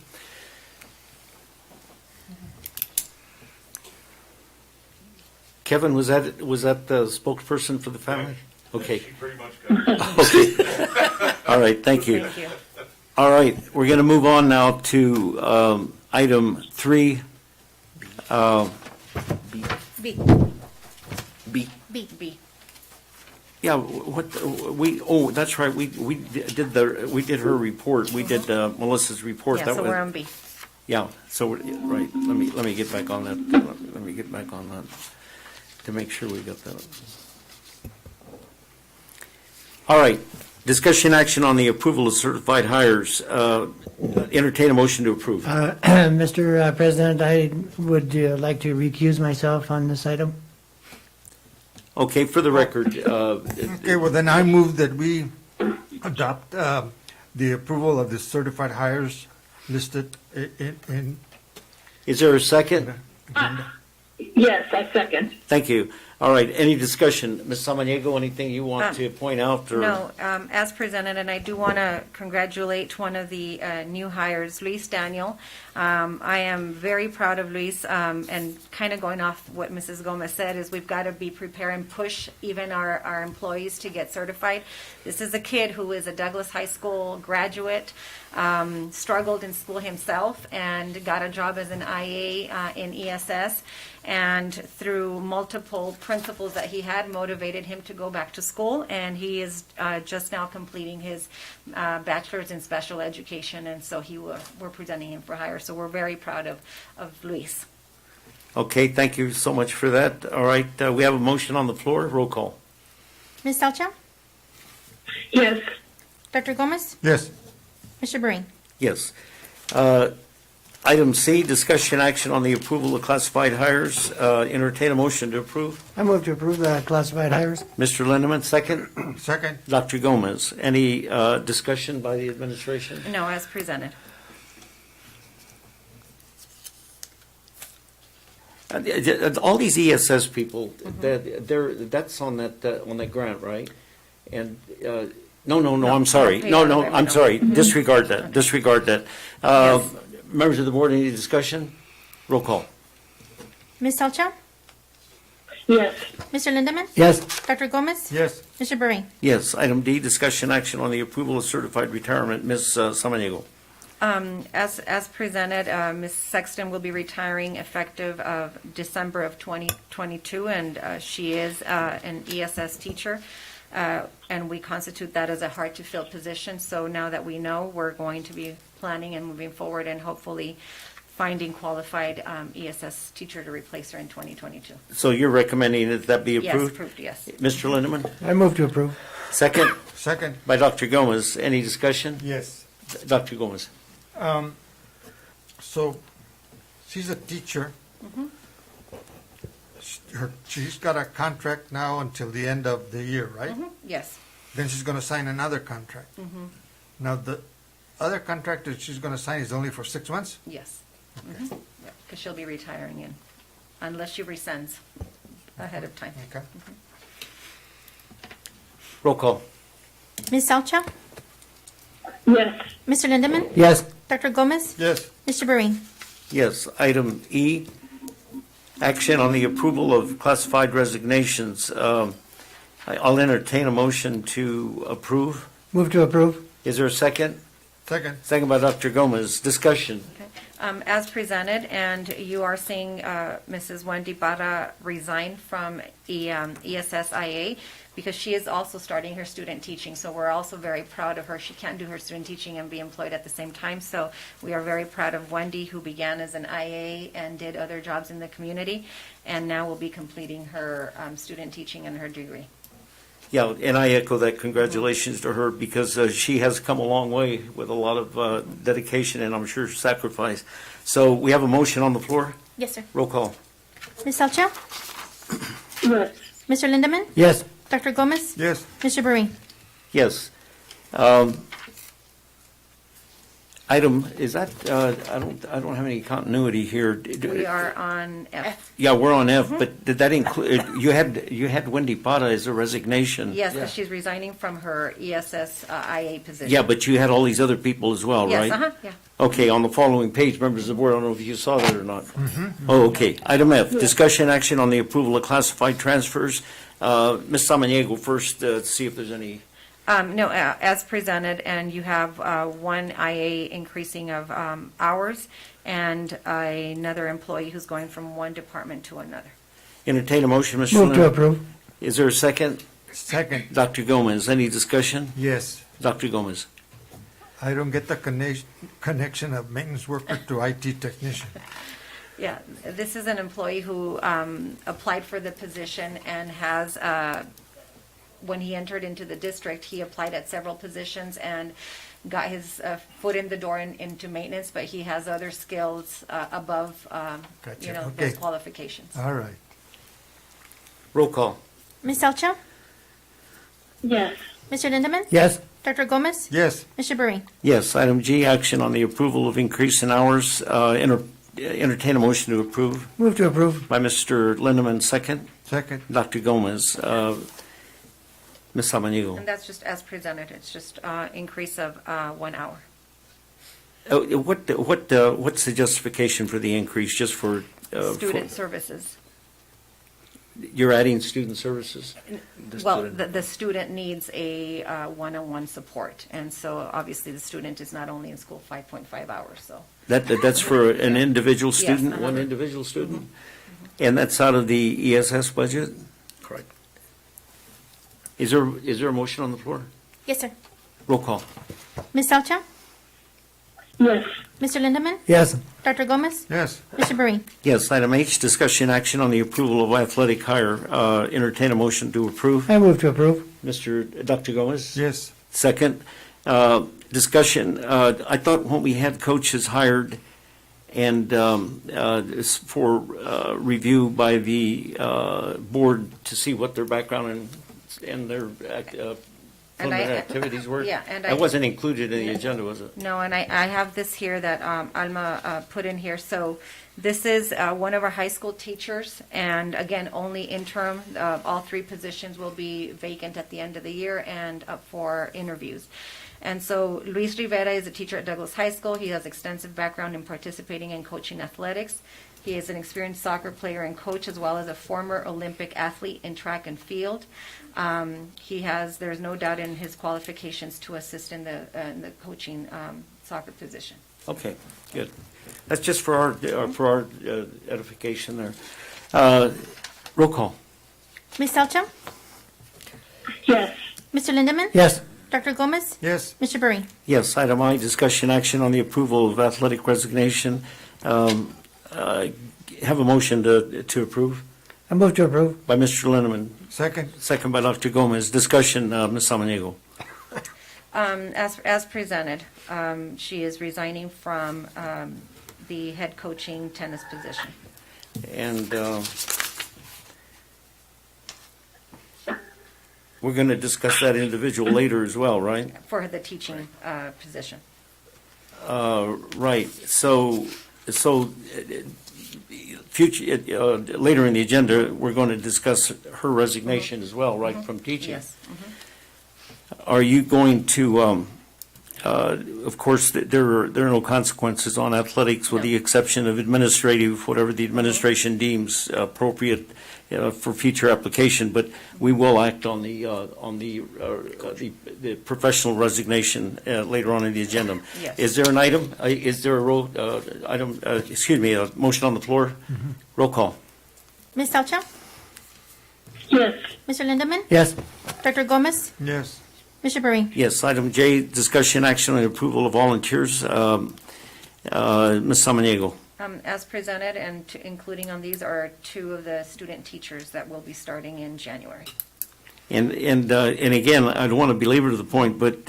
Kevin, was that the spokesperson for the family? Okay. She pretty much got it. Okay. All right, thank you. Thank you. All right, we're going to move on now to item 3. B. B. B. B. Yeah, that's right, we did her report, we did Melissa's report. Yeah, That so was- we're on B. Yeah, so, right, let me get back on that, let me get back on that, to make sure we got that. All right, discussion action on the approval of certified hires. Entertain a motion to approve. Mr. President, I would like to recuse myself on this item. Okay, for the record, Okay, well, then I move that we adopt the approval of the certified hires listed in is there a second? Yes, I second. Thank you. All right, any discussion? Ms. Samaniego, anything you want to point out? Or? No, as presented, and I do want to congratulate one of the new hires, Luis Daniel. I am very proud of Luis, and kind of going off what Mrs. Gomez said, is we've got to be prepared and push even our employees to get certified. This is a kid who is a Douglas High School graduate, struggled in school himself, and got a job as an IA in ESS, and through multiple principals that he had motivated him to go back to school, and he is just now completing his bachelor's in special education, and so we're presenting him for hire. So we're very proud of Luis. Okay, thank you so much for that. All right, we have a motion on the floor. Roll call. Ms. Salcha? Yes. Dr. Gomez? yes. Mr. Breen? Yes. Item C, discussion action on the approval of classified hires. Entertain a motion to approve. I move to approve the classified hires. Mr. Lindeman, second. Second. Dr. Gomez, any discussion by the administration? No, as presented. All these ESS people, that's on that grant, right? And no, I'm sorry. No, I'm sorry. Disregard that. Disregard that. Yes. Members of the board, any discussion? Roll call. Ms. Salcha? Yes. Mr. Lindeman? Yes. Dr. Gomez? Yes. Mr. Breen? Yes. Item D, discussion action on the approval of certified retirement. Ms. Samaniego. As presented, Ms. Sexton will be retiring effective of December of 2022, and she is an ESS teacher, and we constitute that as a hard-to-fill position. So now that we know, we're going to be planning and moving forward and hopefully finding qualified ESS teacher to replace her in 2022. So you're recommending that that be Yes, approved? approved, yes. Mr. Lindeman? I move to approve. Second Second. by Dr. Gomez. Any discussion? Yes. Dr. Gomez. So she's a teacher. She's got a contract now until the end of the year, right? Yes. Then she's going to sign another contract. Now, the other contract that she's going to sign is only for 6 months? Yes. Because she'll be retiring in, unless she rescinds ahead of time. Okay. Roll call. Ms. Salcha? Yes. Mr. Lindeman? Yes. Dr. Gomez? Yes. Mr. Breen? Yes. Item E, action on the approval of classified resignations. I'll entertain a motion to approve. Move to approve. Is there a second? Second. Second by Dr. Gomez. Discussion. As presented, and you are seeing Mrs. Wendy Barra resign from ESSIA because she is also starting her student teaching. So we're also very proud of her. She can't do her student teaching and be employed at the same time. So we are very proud of Wendy, who began as an IA and did other jobs in the community, and now will be completing her student teaching and her degree. Yeah, and I echo that. Congratulations to her because she has come a long way with a lot of dedication and I'm sure sacrifice. So we have a motion on the floor. Yes, sir. Roll call. Ms. Salcha? Yes. Mr. Lindeman? Yes. Dr. Gomez? Yes. Mr. Breen? Yes. Item, is that, I don't have any continuity here. We are on F. Yeah, we're on F, but did that include, you had Wendy Pata as a resignation? Yes, because she's resigning from her ESS IA position. Yeah, but you had all these other people as well, right? Yes, yeah. Okay, on the following page, members of the board, I don't know if you saw that or not. Oh, okay. Item F, discussion action on the approval of classified transfers. Ms. Samaniego first, see if there's any. No, as presented, and you have one IA increasing of hours and another employee who's going from one department to another. Entertain a motion, Mr. Move to Leonard. approve. Is there a second? Second, Dr. Gomez, any discussion? yes. Dr. Gomez. I don't get the connection of maintenance worker to IT technician. Yeah, this is an employee who applied for the position and has, when he entered into the district, he applied at several positions and got his foot in the door into maintenance, but he has other skills above, Gotcha. those Okay. qualifications. All right. Roll call. Ms. Salcho? Yes. Mr. Lindemann? Yes. Dr. Gomez? Yes. Mr. Breen? Yes. Item G, action on the approval of increase in hours. Entertain a motion to approve Move to approve. by Mr. Lindemann, second. Second, Dr. Gomez. Ms. Samaniego. And that's just as presented, it's just increase of 1 hour. What's the justification for the increase, just for? Student services. You're adding student services? Well, the student needs a one-on-one support, and so obviously the student is not only in school 5.5 hours, so. That's for an individual Yes, student, uh-huh. one individual student? And that's out of the ESS budget? Correct. Is there a motion on the floor? Yes, sir. Roll call. Ms. Salcho? Yes. Mr. Lindemann? Yes. Dr. Gomez? yes. Mr. Breen? Yes, item H, discussion action on the approval of athletic hire. Entertain a motion to approve. I move to approve. Dr. Gomez? Yes. Second. Discussion, I thought when we had coaches hired and it's for review by the board to see what their background and their fundamental activities were. Yeah, and That wasn't included in the agenda, was it? No, and I have this here that Alma put in here. So this is one of our high school teachers, and again, only interim. All 3 positions will be vacant at the end of the year and up for interviews. And so Luis Rivera is a teacher at Douglas High School. He has extensive background in participating and coaching athletics. He is an experienced soccer player and coach, as well as a former Olympic athlete in track and field. There's no doubt in his qualifications to assist in the coaching soccer position. Okay, good. That's just for our edification there. Roll call. Ms. Salcho? Yes. Mr. Lindemann? Yes. Dr. Gomez? Yes. Mr. Breen? Yes, item I, discussion action on the approval of athletic resignation. Have a motion to approve I move to approve. by Mr. Lindemann, Second, second by Dr. Gomez. Discussion, Ms. Samaniego. As presented, she is resigning from the head coaching tennis position. And we're going to discuss that individual later as well, right? For the teaching position. Right. So future, later in the agenda, we're going to discuss her resignation as well, right, from teaching? Yes. Are you going to, of course, there are no consequences on athletics with No. the exception of administrative, whatever the administration deems appropriate for future application, but we will act on the professional resignation later on in the agenda. Yes. Is there an item, is there a motion on the floor? Roll call. Ms. Salcho? Yes. Mr. Lindemann? Yes. Dr. Gomez? yes. Mr. Breen? Yes, item J, discussion action on the approval of volunteers. Ms. Samaniego. As presented, and including on these are 2 of the student teachers that will be starting in January. And again, I don't want to belabor the point, but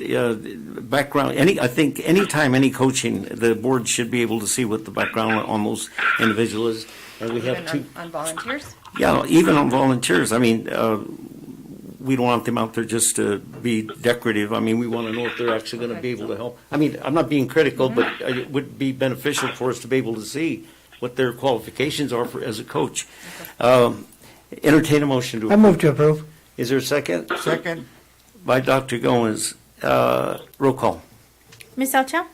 background, I think anytime any coaching, the board should be able to see what the background on those individuals is. And we have Even on volunteers? Yeah, even on volunteers. I mean, we don't want them out there just to be decorative. I mean, we want to know if they're actually going to be able to help. I mean, I'm not being critical, but it would be beneficial for us to be able to see what their qualifications are for as a coach. Entertain a motion to I approve. move to approve. Is there a second? Second. By Dr. Gomez. Roll call. Ms. Alcha?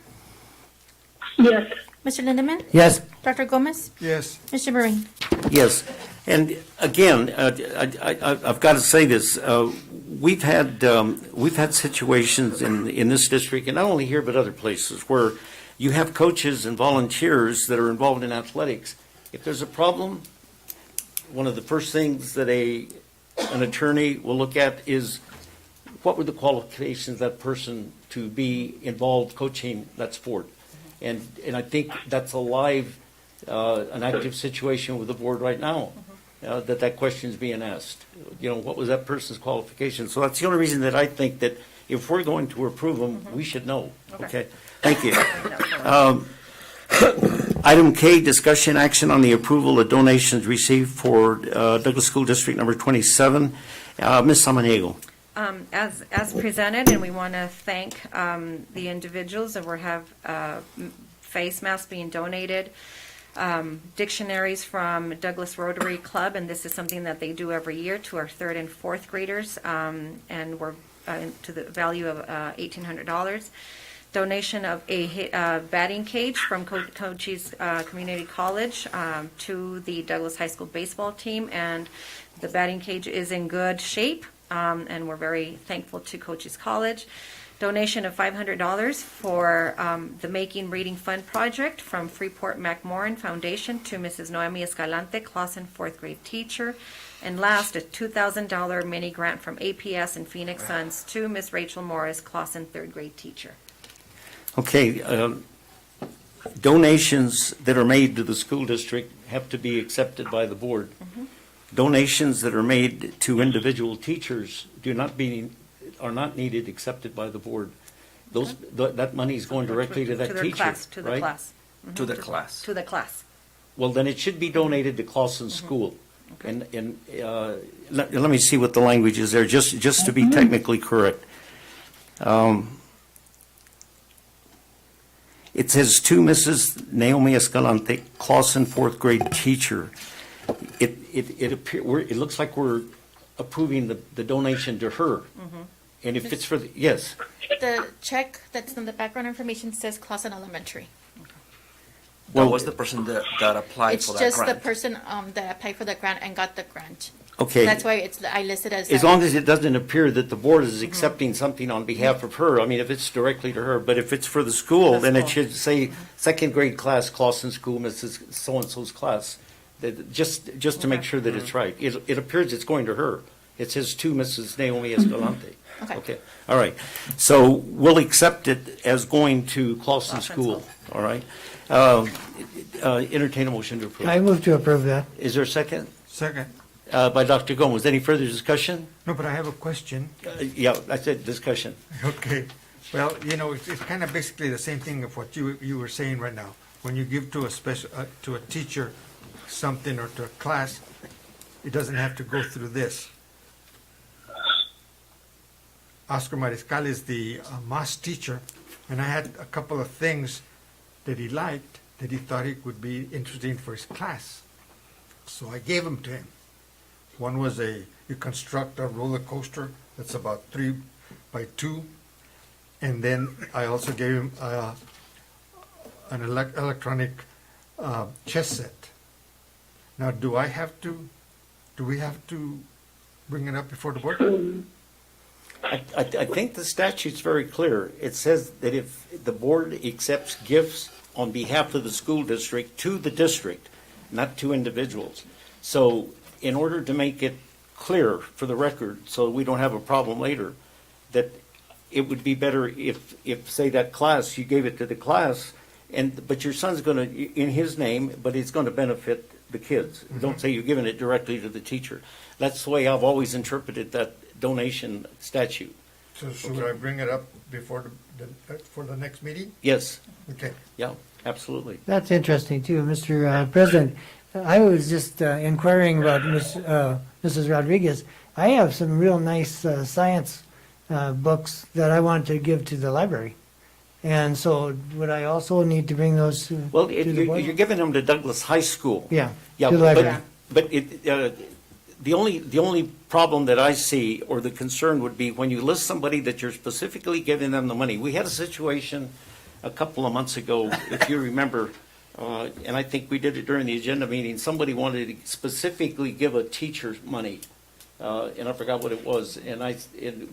Yes. Mr. Lindemann? Yes. Dr. Gomez? Yes. Mr. Breen? Yes, and again, I've got to say this. We've had situations in this district, and not only here but other places, where you have coaches and volunteers that are involved in athletics. If there's a problem, one of the first things that an attorney will look at is what were the qualifications of that person to be involved coaching that sport. And I think that's a live, an active situation with the board right now, that question is being asked. You know, what was that person's qualification? So that's the only reason that I think that if we're going to approve them, we should know. Okay, thank you. Item K, discussion action on the approval of donations received for Douglas School District number 27. Ms. Samaniego. As presented, and we want to thank the individuals that have face masks being donated, dictionaries from Douglas Rotary Club, and this is something that they do every year to our 3rd and 4th graders, and we're to the value of $1,800. Donation of a batting cage from Cochise Community College to the Douglas High School baseball team, and the batting cage is in good shape. And we're very thankful to Cochise College. Donation of $500 for the Making Reading Fund project from Freeport McMorran Foundation to Mrs. Noemi Escalante, Clausen 4th grade teacher. And last, a $2,000 mini grant from APS and Phoenix Suns to Miss Rachel Morris, Clausen 3rd grade teacher. Okay, donations that are made to the school district have to be accepted by the board. Donations that are made to individual teachers are not needed accepted by the board. That money is going directly to that teacher, right? To the class. To the class. To the class. Well, then it should be donated to Clausen School. And let me see what the language is there, just to be technically correct. It says to Mrs. Naomi Escalante, Clausen 4th grade teacher. It looks like we're approving the donation to her. And if it's for yes. The check that's in the background information says Clausen Elementary. Well, was the person that applied for that grant? It's just the person that applied for the grant and got the grant. Okay. That's why I listed as long as it doesn't appear that the board is accepting something on behalf of her. I mean, if it's directly to her, but if it's for the school, then it should say 2nd grade class, Clausen School, Mrs. So-and-so's class. Just to make sure that it's right. It appears it's going to her. It says to Mrs. Naomi Escalante. Okay. All right. So we'll accept it as going to Clausen School. All right. Entertain a motion to approve. I move to approve that. Is there a second? Second. By Dr. Gomez. Any further discussion? No, but I have a question. Yeah, I said discussion. Okay. Well, you know, it's kind of basically the same thing of what you were saying right now. When you give to a teacher something or to a class, it doesn't have to go through this. Oscar Mariscal is the math teacher, and I had a couple of things that he liked that he thought it would be interesting for his class. So I gave them to him. One was you construct a roller coaster that's about 3 by 2, and then I also gave him an electronic chess set. Now, do we have to bring it up before the board? I think the statute's very clear. It says that if the board accepts gifts on behalf of the school district to the district, not to individuals. So in order to make it clear for the record, so we don't have a problem later, that it would be better if say that class, you gave it to the class, but your son's going to, in his name, but it's going to benefit the kids. Don't say you're giving it directly to the teacher. That's the way I've always interpreted that donation statute. So should I bring it up before for the next meeting? Yes, Okay. yeah, absolutely. That's interesting too, Mr. President. I was just inquiring about Mrs. Rodriguez. I have some real nice science books that I want to give to the library. And so would I also need to bring those to Well, the board? you're giving them to Douglas High School. Yeah, Yeah, to the library. but the only problem that I see, or the concern would be when you list somebody that you're specifically giving them the money. We had a situation a couple of months ago, if you remember, and I think we did it during the agenda meeting. Somebody wanted to specifically give a teacher money, and I forgot what it was. And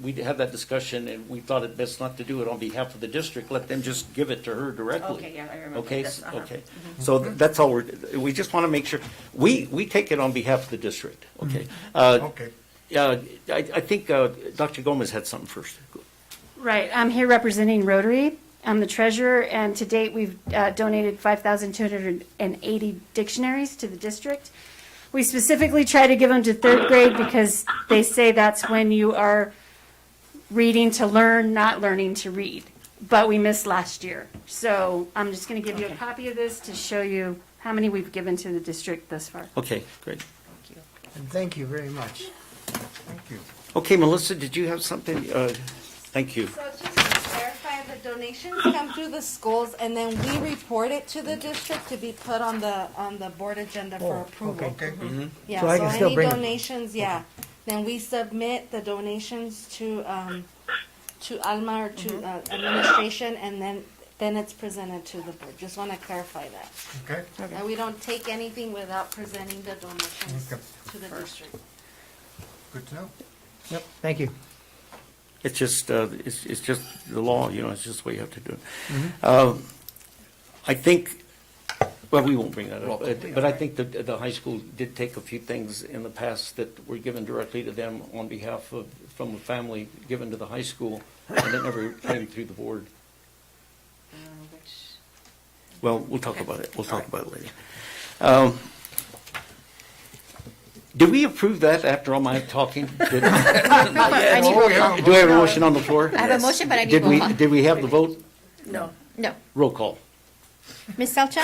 we had that discussion, and we thought it best not to do it on behalf of the district. Let them just give it to her directly. Okay, yeah, I remember Okay, this, okay. So that's all we just want to make sure, we take it on behalf of the district, okay? Okay. I think Dr. Gomez had something first. Right, I'm here representing Rotary. I'm the treasurer, and to date, we've donated 5,280 dictionaries to the district. We specifically try to give them to third grade because they say that's when you are reading to learn, not learning to read. But we missed last year. So I'm just going to give you a copy of this to show you how many we've given to the district thus far. Okay, great. And thank you very much. Thank you. Okay, Melissa, did you have something? Thank you. So just to clarify, the donations come through the schools, and then we report it to the district to be put on the board agenda for approval. Okay. Yeah, So I can still any bring it. donations, yeah. Then we submit the donations to Alma or to administration, and then it's presented to the board. Just want to clarify that. Okay. And we don't take anything without presenting the donations Okay. to the district. Good to know. Yep, thank you. It's just the law, it's just the way you have to do it. I think, well, we won't bring that up, but I think that the high school did take a few things in the past that were given directly to them on behalf of, from a family given to the high school, and it never came through the board. Well, we'll talk about it. We'll talk about it later. Did we approve that after all my talking? Do I need roll call. I have a motion on the floor? I have a motion, but I need roll call. Did we have the vote? No. Roll call. Ms. Salcha?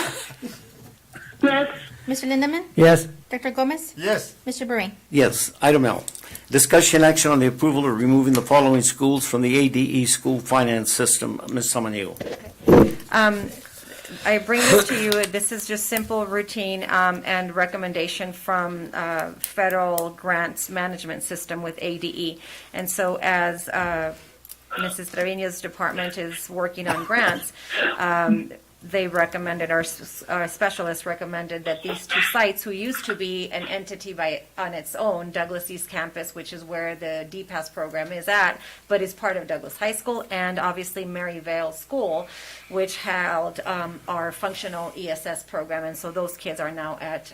Yes. Mr. Lindemann? Yes, Dr. Gomez? Yes. Mr. Berain? Yes. Item L, discussion action on the approval of removing the following schools from the ADE school finance system. Ms. Samaniego. I bring this to you, this is just simple routine and recommendation from federal grants management system with ADE. And so as Mrs. Trevino's department is working on grants, they recommended, our specialists recommended that these two sites, who used to be an entity on its own, Douglas East Campus, which is where the DPAS program is at, but is part of Douglas High School, and obviously Maryvale School, which held our functional ESS program, and so those kids are now at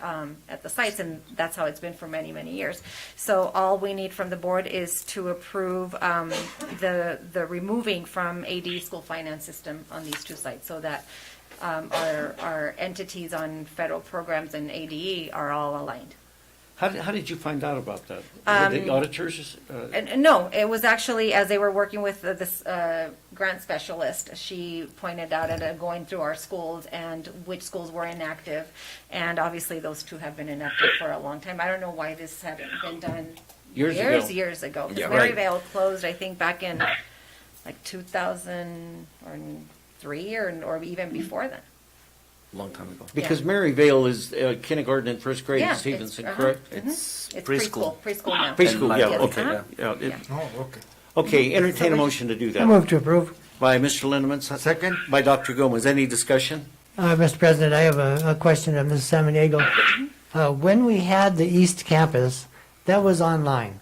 the sites, and that's how it's been for many, many years. So all we need from the board is to approve the removing from AD school finance system on these two sites, so that our entities on federal programs and ADE are all aligned. How did you find out about that? Were the auditors? And no, it was actually as they were working with this grant specialist, she pointed out at going through our schools and which schools were inactive, and obviously those two have been inactive for a long time. I don't know why this hadn't been done years ago. Because Maryvale closed, I think, back in like 2003 or even before then. Long time ago. Because Maryvale is kindergarten and first grade Yeah, in Stevenson, it's- correct? It's preschool now. Preschool, yeah, Yes, okay. uh-huh. Yeah. Oh, okay. Okay, entertain a motion to do I that. move to approve. By Mr. Lindemann. Second. By Dr. Gomez. Any discussion? Mr. President, I have a question of Ms. Samaniego. When we had the East Campus, that was online.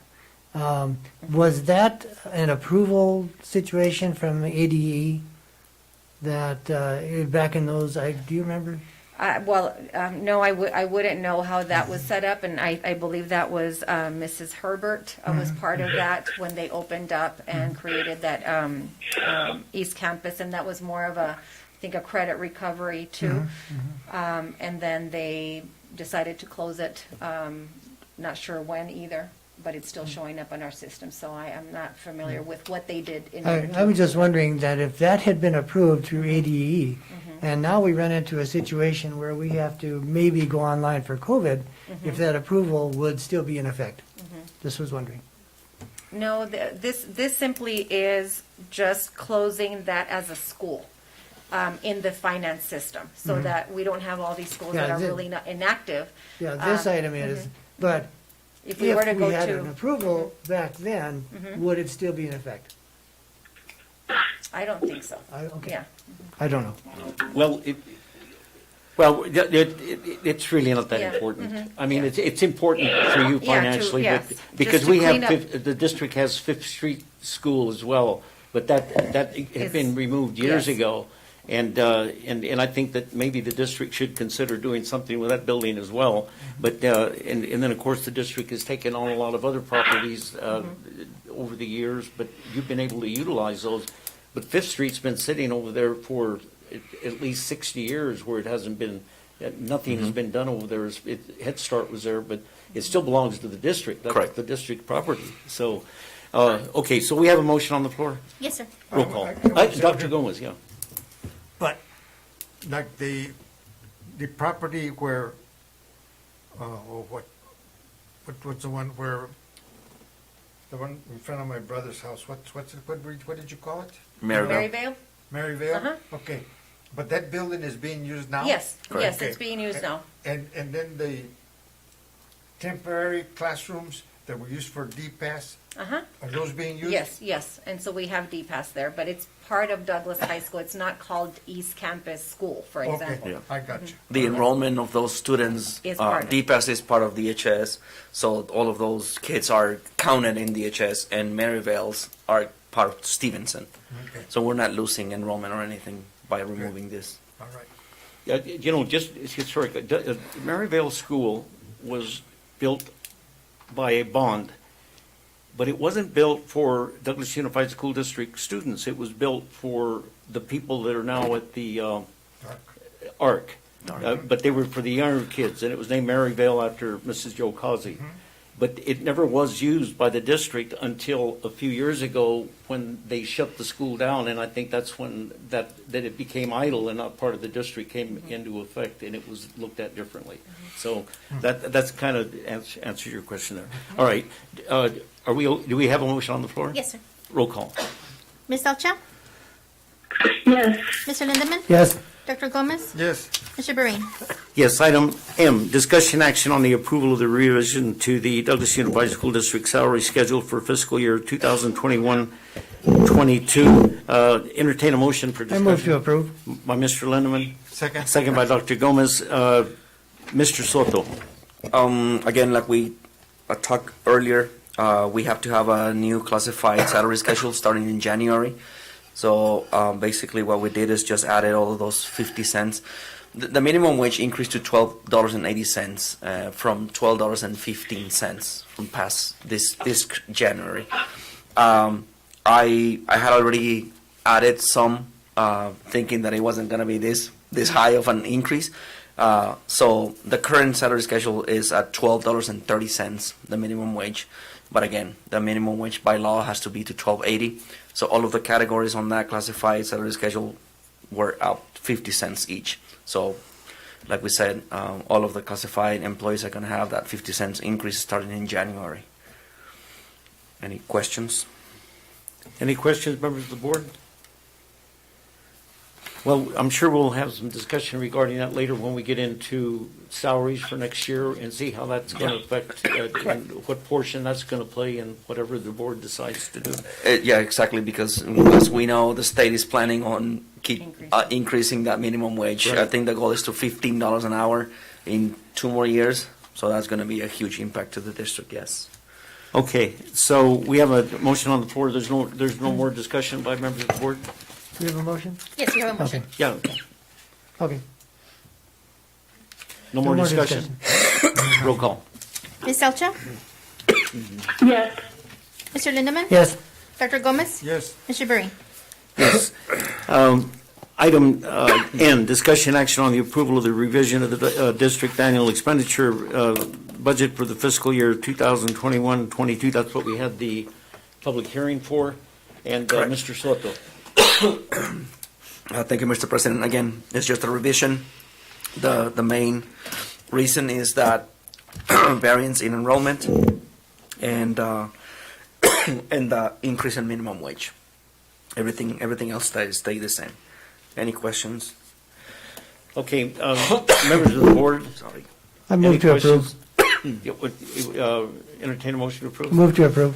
Was that an approval situation from ADE that back in those, do you remember? No, I wouldn't know how that was set up, and I believe that was Mrs. Herbert was part of that when they opened up and created that East Campus, and that was more of I think a credit recovery too. And then they decided to close it, not sure when either, but it's still showing up on our system, so I am not familiar with what they did in. I was just wondering that if that had been approved through ADE, and now we run into a situation where we have to maybe go online for COVID, if that approval would still be in effect. Just was wondering. No, this simply is just closing that as a school in the finance system, so that we don't have all these schools that are really not inactive. Yeah, this item is, but If we were to go had to, an approval back then, would it still be in effect? I don't think so. Okay. Yeah. I don't know. Well, it's really not that Yeah, important. I mean, it's important for you Yeah, financially, yes. but because Just to we have, clean up. the district has Fifth Street School as well, but that had been removed years Yes. ago. And I think that maybe the district should consider doing something with that building as well. But, and then, of course, the district has taken on a lot of other properties over the years, but you've been able to utilize those. But Fifth Street's been sitting over there for at least 60 years where it hasn't been, nothing has been done over there. Head Start was there, but it still belongs to the district. That's Correct. the district property. So, okay, so we have a motion on the floor? Yes, sir. Roll call. Dr. Gomez, yeah. But, like the property where, what's the one where, the one in front of my brother's house, what did you call it? Maryvale? Maryvale? Uh-huh. Okay, but that building is being used now? Yes, yes, Okay. it's being used now. And then the temporary classrooms that were used for DPass, Uh-huh. are those being used? Yes, yes, and so we have DPass there, but it's part of Douglas High School. It's not called East Campus School, for example. Okay, I got you. The enrollment of those students, Is part of it. DPass is part of DHS, so all of those kids are counted in DHS, and Maryvale's are part of Stevenson. Okay, So we're not losing enrollment or anything by removing this. all right. Yeah, you know, just historically, Maryvale School was built by a bond, but it wasn't built for Douglas Unified School District students. It was built for the people that are now at the ARC. But they were for the younger kids, and it was named Maryvale after Mrs. Joe Causey. But it never was used by the district until a few years ago when they shut the school down, and I think that's when that it became idle and not part of the district came into effect, and it was looked at differently. So that's kind of answers your question there. All right, do we have a motion on the floor? Yes, sir. Roll call. Ms. Elcha? Yes. Mr. Lindemann? Yes. Dr. Gomez? Yes, Mr. Bereen? Yes, item M, discussion action on the approval of the revision to the Douglas Unified School District salary schedule for fiscal year 2021-22. Entertain a motion for I discussion. move to approve. By Mr. Lindemann, second. second by Dr. Gomez. Mr. Soto. Again, like we talked earlier, we have to have a new classified salary schedule starting in January. So basically what we did is just added all of those 50 cents. The minimum wage increased to $12.80 from $12.15 from past this January. I had already added some, thinking that it wasn't going to be this high of an increase. So the current salary schedule is at $12.30, the minimum wage. But again, the minimum wage by law has to be to $12.80. So all of the categories on that classified salary schedule were up 50 cents each. So like we said, all of the classified employees are going to have that 50 cents increase starting in January. Any questions? Any questions, members of the board? Well, I'm sure we'll have some discussion regarding that later when we get into salaries for next year and see how that's going to affect, and what portion that's going to play in whatever the board decides to do. Yeah, exactly, because as we know, the state is planning on increasing that minimum wage. Right. I think the goal is to $15 an hour in 2 more years. So that's going to be a huge impact to the district, yes. Okay, so we have a motion on the floor. There's no more discussion by members of the board? Do we have a motion? Yes, you have a motion. Yeah, Okay. no more discussion. Roll call. Ms. Elcha? Yes. Mr. Lindemann? Yes. Dr. Gomez? Yes, Mr. Bereen? Yes. Item N, discussion action on the approval of the revision of the district annual expenditure budget for the fiscal year 2021-22. That's what we had the public hearing for. And Correct. Mr. Soto. Thank you, Mr. President. Again, it's just a revision. The main reason is that variance in enrollment and and the increase in minimum wage. Everything else stay the same. Any questions? Okay, members of the board. Sorry. I move Any to approve. Entertain a motion to approve. Move to approve.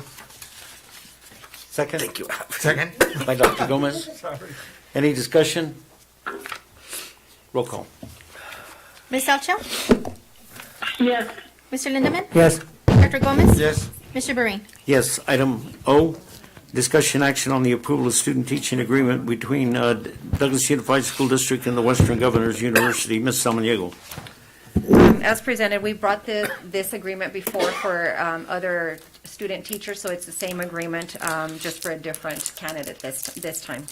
Second? Thank you. Second? By Dr. Gomez. Sorry. Any discussion? Roll call. Ms. Elcha? Yes. Mr. Lindemann? Yes. Dr. Gomez? Yes. Mr. Barin? Yes, item O, discussion action on the approval of student teaching agreement between Douglas Unified School District and the Western Governors University. Ms. Samaniego. As presented, we brought this agreement before for other student teachers, so it's the same agreement, just for a different candidate this time.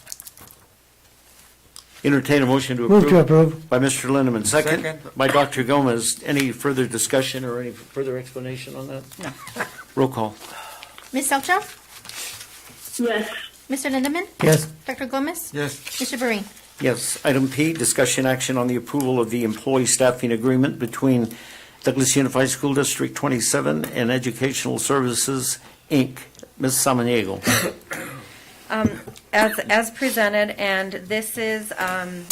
Entertain a motion to approve. Move to approve. By Mr. Lindemann. Second. Second. By Dr. Gomez. Any further discussion or any further explanation on that? No. Roll call. Ms. Elcha? Yes. Mr. Lindemann? Yes. Dr. Gomez? Yes. Mr. Barin? Yes. Item P, discussion action on the approval of the employee staffing agreement between Douglas Unified School District 27 and Educational Services, Inc. Ms. Samaniego. As presented, and this is an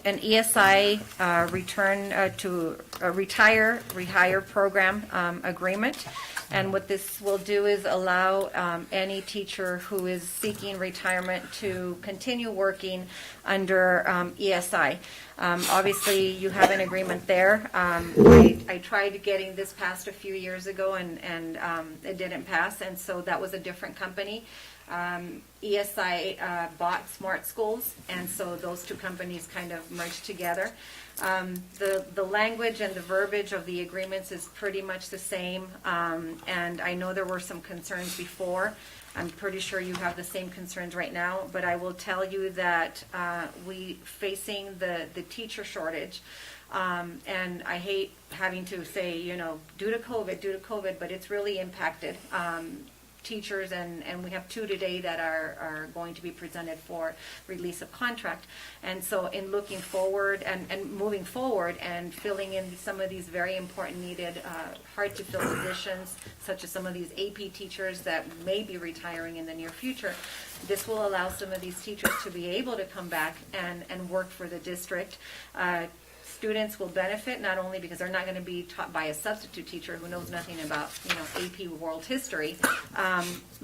ESI return to rehire program agreement. And what this will do is allow any teacher who is seeking retirement to continue working under ESI. Obviously, you have an agreement there. I tried getting this passed a few years ago, and it didn't pass, and so that was a different company. ESI bought Smart Schools, and so those two companies kind of merged together. The language and the verbiage of the agreements is pretty much the same, and I know there were some concerns before. I'm pretty sure you have the same concerns right now, but I will tell you that facing the teacher shortage, and I hate having to say, due to COVID, but it's really impacted teachers, and we have two today that are going to be presented for release of contract. And so in looking forward and moving forward and filling in some of these very important needed hard to fill positions, such as some of these AP teachers that may be retiring in the near future, this will allow some of these teachers to be able to come back and work for the district. Students will benefit not only because they're not going to be taught by a substitute teacher who knows nothing about AP world history,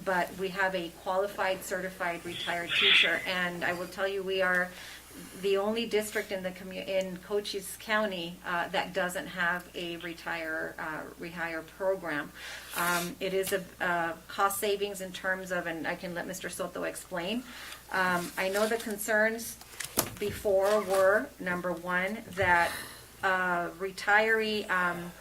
but we have a qualified, certified, retired teacher, and I will tell you we are the only district in in Cochise County that doesn't have a rehire program. It is a cost savings in terms of, and I can let Mr. Soto explain. I know the concerns before were, number one, that retiree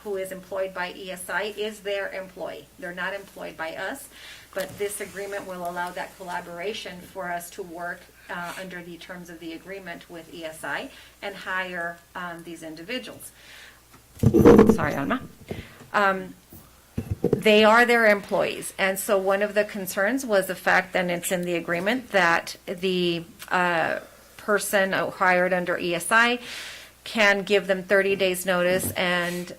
who is employed by ESI is their employee. They're not employed by us, but this agreement will allow that collaboration for us to work under the terms of the agreement with ESI and hire these individuals. Sorry, Alma. They are their employees, and so one of the concerns was the fact, and it's in the agreement, that the person hired under ESI can give them 30 days notice and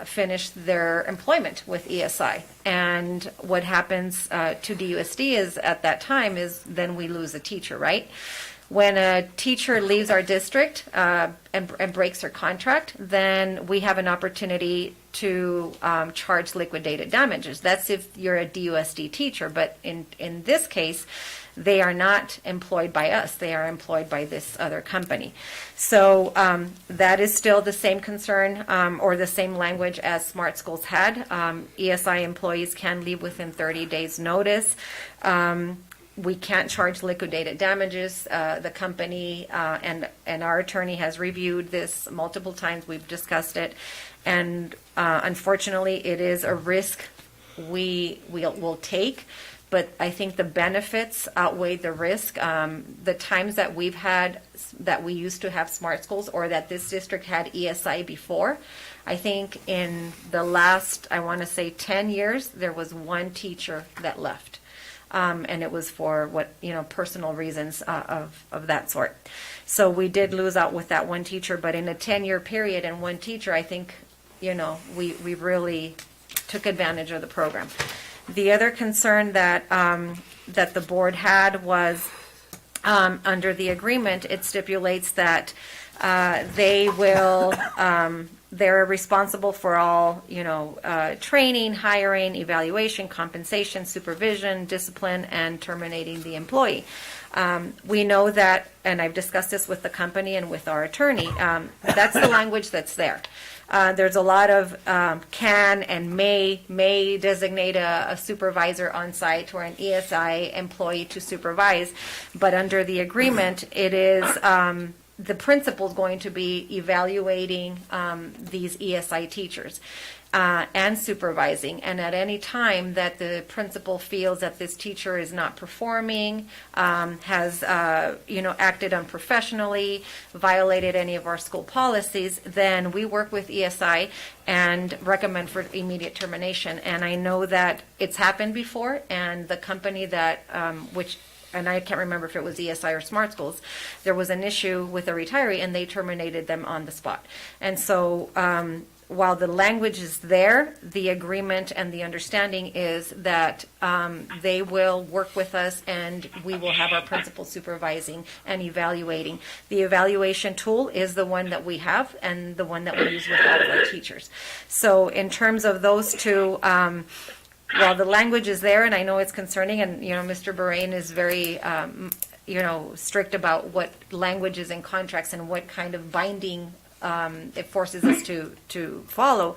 finish their employment with ESI. And what happens to DUSD is at that time is then we lose a teacher, right? When a teacher leaves our district and breaks her contract, then we have an opportunity to charge liquidated damages. That's if you're a DUSD teacher, but in this case, they are not employed by us. They are employed by this other company. So that is still the same concern or the same language as Smart Schools had. ESI employees can leave within 30 days notice. We can't charge liquidated damages. The company and our attorney has reviewed this multiple times. We've discussed it. And unfortunately, it is a risk we will take, but I think the benefits outweigh the risk. The times that we used to have smart schools, or that this district had ESI before, I think in the last, I want to say 10 years, there was one teacher that left. And it was for personal reasons of that sort. So we did lose out with that one teacher, but in a 10-year period and one teacher, I think, we really took advantage of the program. The other concern that the board had was, under the agreement, it stipulates that they will, they're responsible for all, training, hiring, evaluation, compensation, supervision, discipline, and terminating the employee. We know that, and I've discussed this with the company and with our attorney, that's the language that's there. There's a lot of can and may designate a supervisor on site or an ESI employee to supervise, but under the agreement, it is the principal is going to be evaluating these ESI teachers and supervising. And at any time that the principal feels that this teacher is not performing, has acted unprofessionally, violated any of our school policies, then we work with ESI and recommend for immediate termination. And I know that it's happened before, and the company that and I can't remember if it was ESI or Smart Schools, there was an issue with a retiree and they terminated them on the spot. And so while the language is there, the agreement and the understanding is that they will work with us and we will have our principal supervising and evaluating. The evaluation tool is the one that we have and the one that we use with all of our teachers. So in terms of those two, while the language is there, and I know it's concerning, and Mr. Bahrain is very strict about what language is in contracts and what kind of binding it forces us to follow.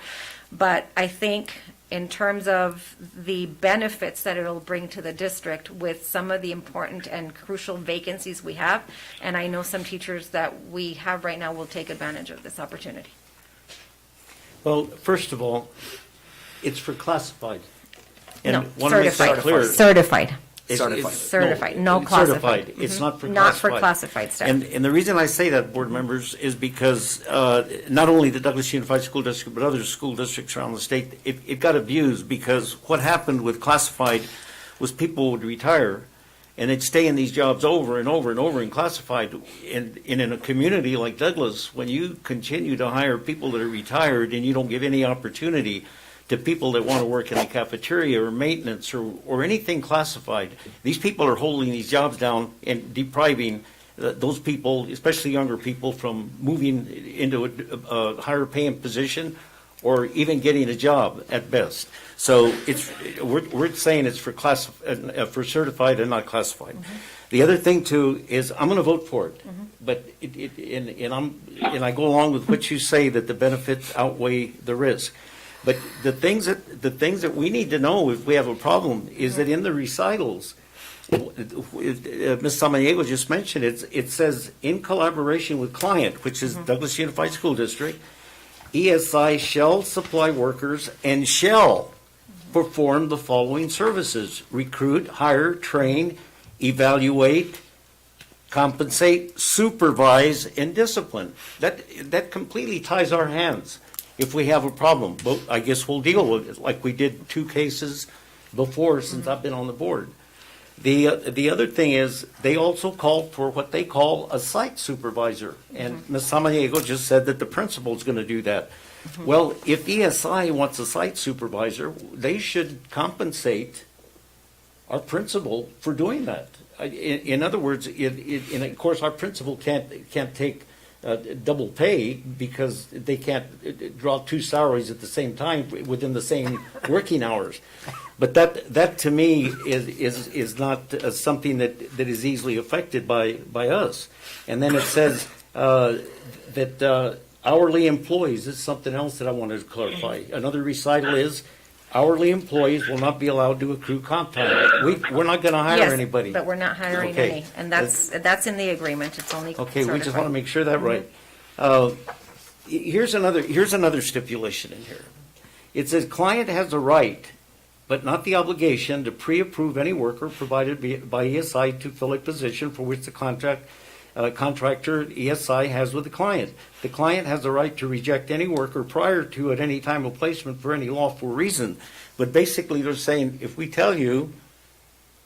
But I think in terms of the benefits that it'll bring to the district with some of the important and crucial vacancies we have, and I know some teachers that we have right now will take advantage of this opportunity. Well, first of all, it's for classified. And No, want to make that clear. Certified. Certified. No classified. Certified. It's not for classified. Not for classified staff. And the reason I say that, board members, is because not only the Douglas Unified School District, but other school districts around the state, it got abused because what happened with classified was people would retire and they'd stay in these jobs over and over and over in classified. And in a community like Douglas, when you continue to hire people that are retired and you don't give any opportunity to people that want to work in the cafeteria or maintenance or anything classified, these people are holding these jobs down and depriving those people, especially younger people, from moving into a higher paying position or even getting a job at best. So we're saying it's for certified and not classified. Mm-hmm. The other thing too is I'm going to vote for it, mm-hmm. but I go along with what you say that the benefits outweigh the risk. But the things that we need to know if we have a problem is that in the recitals, Ms. Samaniego just mentioned it says in collaboration with client, which is Douglas Unified School District, ESI shall supply workers and shall perform the following services: recruit, hire, train, evaluate, compensate, supervise, and discipline. That completely ties our hands. If we have a problem, but I guess we'll deal with it like we did 2 cases before since I've been on the board. The other thing is they also called for what they call a site supervisor, and Ms. Samaniego just said that the principal is going to do that. Well, if ESI wants a site supervisor, they should compensate our principal for doing that. In other words, and of course our principal can't take double pay because they can't draw 2 salaries at the same time within the same working hours. But that to me is not something that is easily affected by us. And then it says that hourly employees is something else that I wanted to clarify. Another recital is hourly employees will not be allowed to accrue comp time. We're not going to hire anybody. But we're not hiring any, and that's in the agreement. It's only okay. certified. We just want to make sure that right. Here's another stipulation in here. It says client has the right, but not the obligation to pre-approve any worker provided by ESI to fill a position for which the contractor ESI has with the client. The client has the right to reject any worker prior to at any time of placement for any lawful reason. But basically, they're saying, if we tell you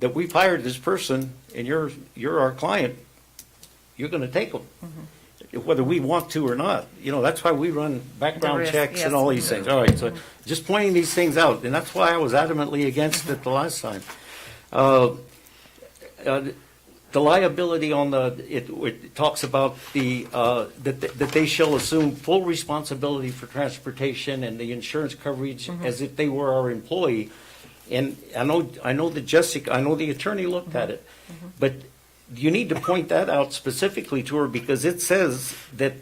that we've hired this person and you're our client, you're going to take them, whether we want to or not. You know, that's why we run background risk, checks yes. and all these things. All right, so just pointing these things out, and that's why I was adamantly against it the last time. The liability on it talks about that they shall assume full responsibility for transportation and the insurance coverage as if they were our employee. And I know the attorney looked at it, but you need to point that out specifically to her because it says that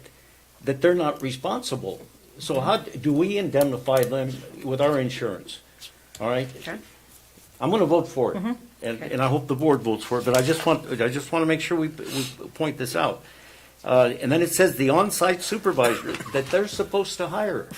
they're not responsible. So how do we indemnify them with our insurance? All right. Sure. I'm going to vote for it, and I hope the board votes for it. But I just want to make sure we point this out. And then it says the on-site supervisor that they're supposed to hire.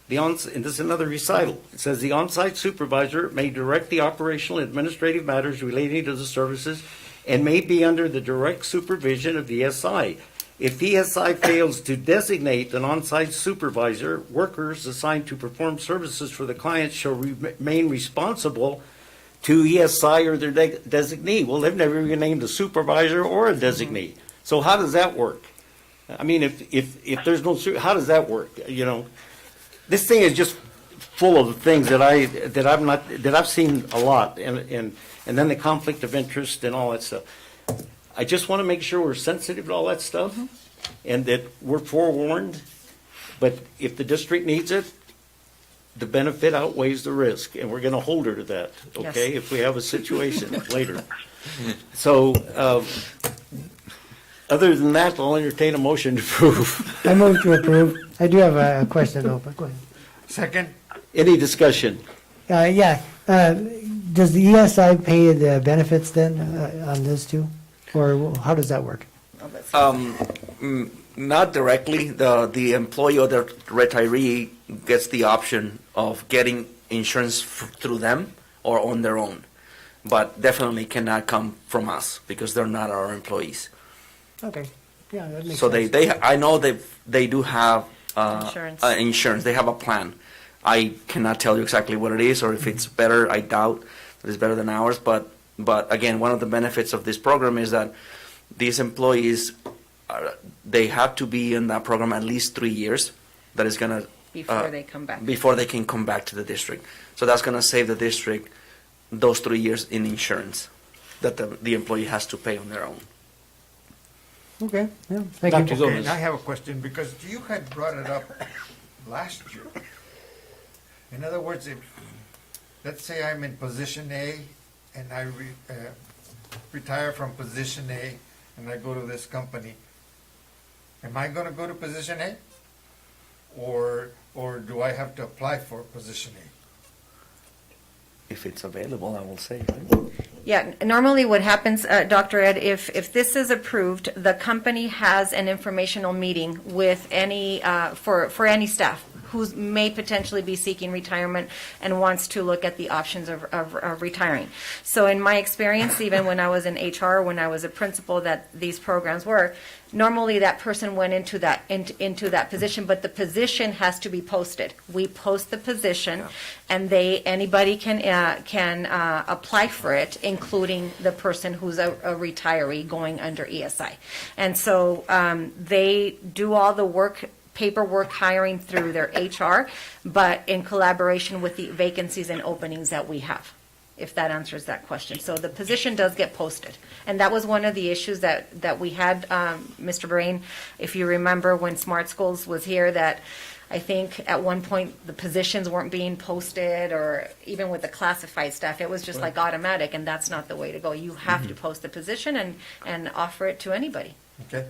And this is another recital. It says the on-site supervisor may direct the operational and administrative matters relating to the services and may be under the direct supervision of the ESI. If ESI fails to designate an on-site supervisor, workers assigned to perform services for the client shall remain responsible to ESI or their designee. Well, they've never even named a supervisor or a designee. So how does that work? I mean, if there's no, how does that work? You know, this thing is just full of things that I've seen a lot, and then the conflict of interest and all that stuff. I just want to make sure we're sensitive to all that stuff, and that we're forewarned. But if the district needs it, the benefit outweighs the risk, and we're going to hold her to that, okay? Yes. If we have a situation later. So, other than that, I'll entertain a motion to approve. I move to approve. I do have a question though, but go ahead. Second? Any discussion? Yeah. Does the ESI pay the benefits then on this too? Or how does that work? Not directly. The employee or the retiree gets the option of getting insurance through them or on their own, but definitely cannot come from us because they're not our employees. Okay. Yeah, that makes So sense. I know they do have Insurance. insurance. They have a plan. I cannot tell you exactly what it is or if it's better. I doubt that it's better than ours. But again, one of the benefits of this program is that these employees, they have to be in that program at least 3 years. That is going to Before they come back. before they can come back to the district. So that's going to save the district those 3 years in insurance that the employee has to pay on their own. Okay. Yeah. Thank Dr. you. Gomez. And I have a question, because you had brought it up last year. In other words, if, let's say I'm in position A, and I retire from position A, and I go to this company, am I gonna go to position A? Or do I have to apply for position A? If it's available, I will say. Yeah, normally what happens, Dr. Ed, if this is approved, the company has an informational meeting with any, for any staff who may potentially be seeking retirement and wants to look at the options of retiring. So in my experience, even when I was in HR, when I was a principal that these programs were, normally that person went into that position, but the position has to be posted. We post the position, and anybody can apply for it, including the person who's a retiree going under ESI. And so they do all the paperwork hiring through their HR, but in collaboration with the vacancies and openings that we have, if that answers that question. So the position does get posted. And that was one of the issues that we had, Mr. Brain, if you remember when Smart Schools was here, that I think at one point the positions weren't being posted, or even with the classified staff, it was just like automatic, and that's not the way to go. You have to post the position and offer it to anybody. Okay.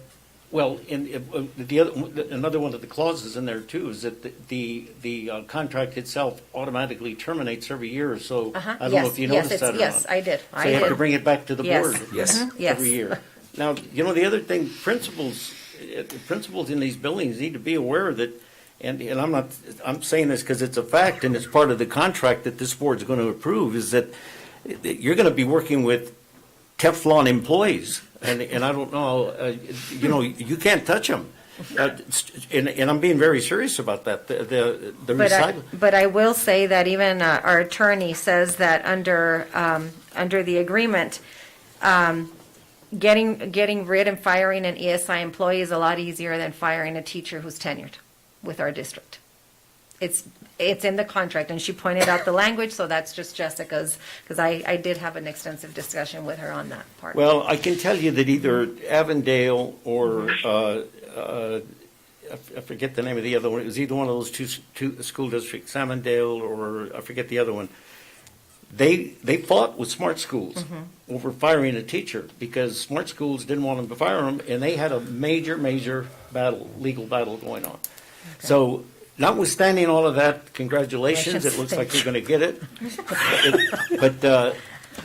Well, another one of the clauses in there too is that the contract itself automatically terminates every year. So I don't know if you noticed that or not. Yes, I did. So you have to bring it back to the board Yes. every year. Now, the other thing, principals in these buildings need to be aware that and I'm saying this because it's a fact and it's part of the contract that this board's going to approve, is that you're going to be working with Teflon employees, and I don't know, you can't touch them. And I'm being very serious about that. The recycling. But I will say that even our attorney says that under the agreement, getting rid and firing an ESI employee is a lot easier than firing a teacher who's tenured with our district. It's in the contract, and she pointed out the language, so that's just Jessica's, because I did have an extensive discussion with her on that part. Well, I can tell you that either Avondale or I forget the name of the other one. It was either one of those two school districts, Avondale or I forget the other one. They fought with Smart Schools over firing a teacher because Smart Schools didn't want them to fire them, and they had a major legal battle going on. Okay. So, notwithstanding all of that, congratulations. It looks like you're going to get it.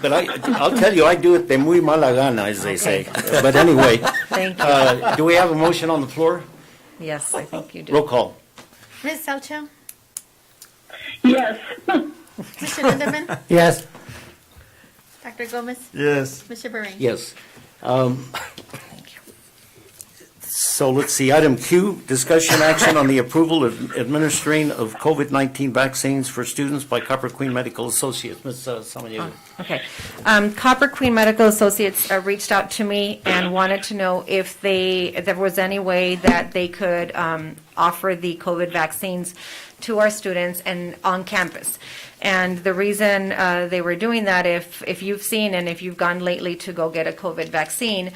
But I'll tell you, I do it de muy mala gana, as they say. But anyway, Thank you. Do we have a motion on the floor? Yes, I think you do. Roll call. Ms. Salcho? Yes. Mr. Lindemann? Yes. Dr. Gomez? Yes. Mr. Berrain? Yes. So let's see, item Q, discussion action on the approval of administering of COVID-19 vaccines for students by Copper Queen Medical Associates. Ms. Samaniego. Okay. Copper Queen Medical Associates reached out to me and wanted to know if there was any way that they could offer the COVID vaccines to our students and on campus. And the reason they were doing that, if you've seen and if you've gone lately to go get a COVID vaccine,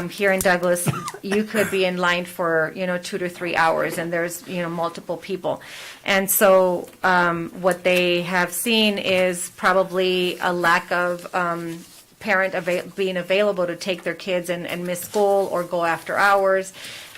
here in Douglas, you could be in line for 2 to 3 hours, and there's multiple people. And so what they have seen is probably a lack of parent being available to take their kids and miss school or go after hours.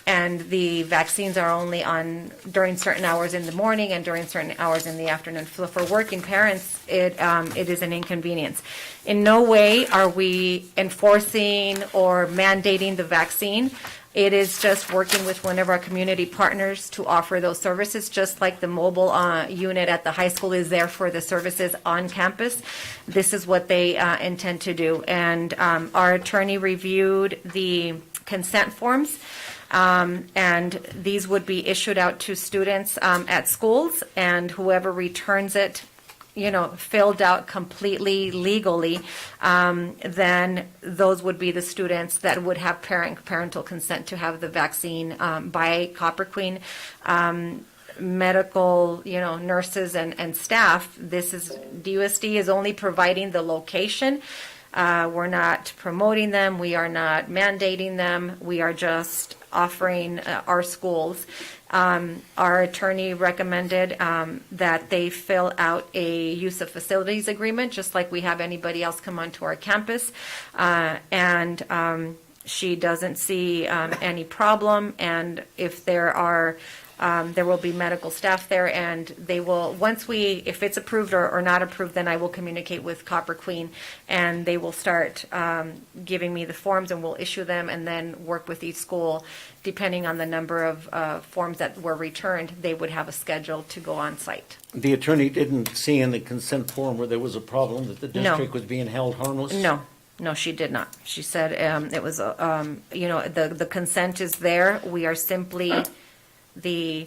And the vaccines are only on during certain hours in the morning and during certain hours in the afternoon. So for working parents, it is an inconvenience. In no way are we enforcing or mandating the vaccine. It is just working with one of our community partners to offer those services, just like the mobile unit at the high school is there for the services on campus. This is what they intend to do. And our attorney reviewed the consent forms. And these would be issued out to students at schools, and whoever returns it, filled out completely legally, then those would be the students that would have parental consent to have the vaccine by Copper Queen. Medical, nurses and staff. DUSD is only providing the location. We're not promoting them. We are not mandating them. We are just offering our schools. Our attorney recommended that they fill out a use of facilities agreement, just like we have anybody else come onto our campus. And she doesn't see any problem. And if there will be medical staff there, and they will, if it's approved or not approved, then I will communicate with Copper Queen, and they will start giving me the forms, and we'll issue them, and then work with each school. Depending on the number of forms that were returned, they would have a schedule to go on site. The attorney didn't see in the consent form where there was a problem that the district was being held harmless? No, she did not. She said it was, the consent is there. We are simply the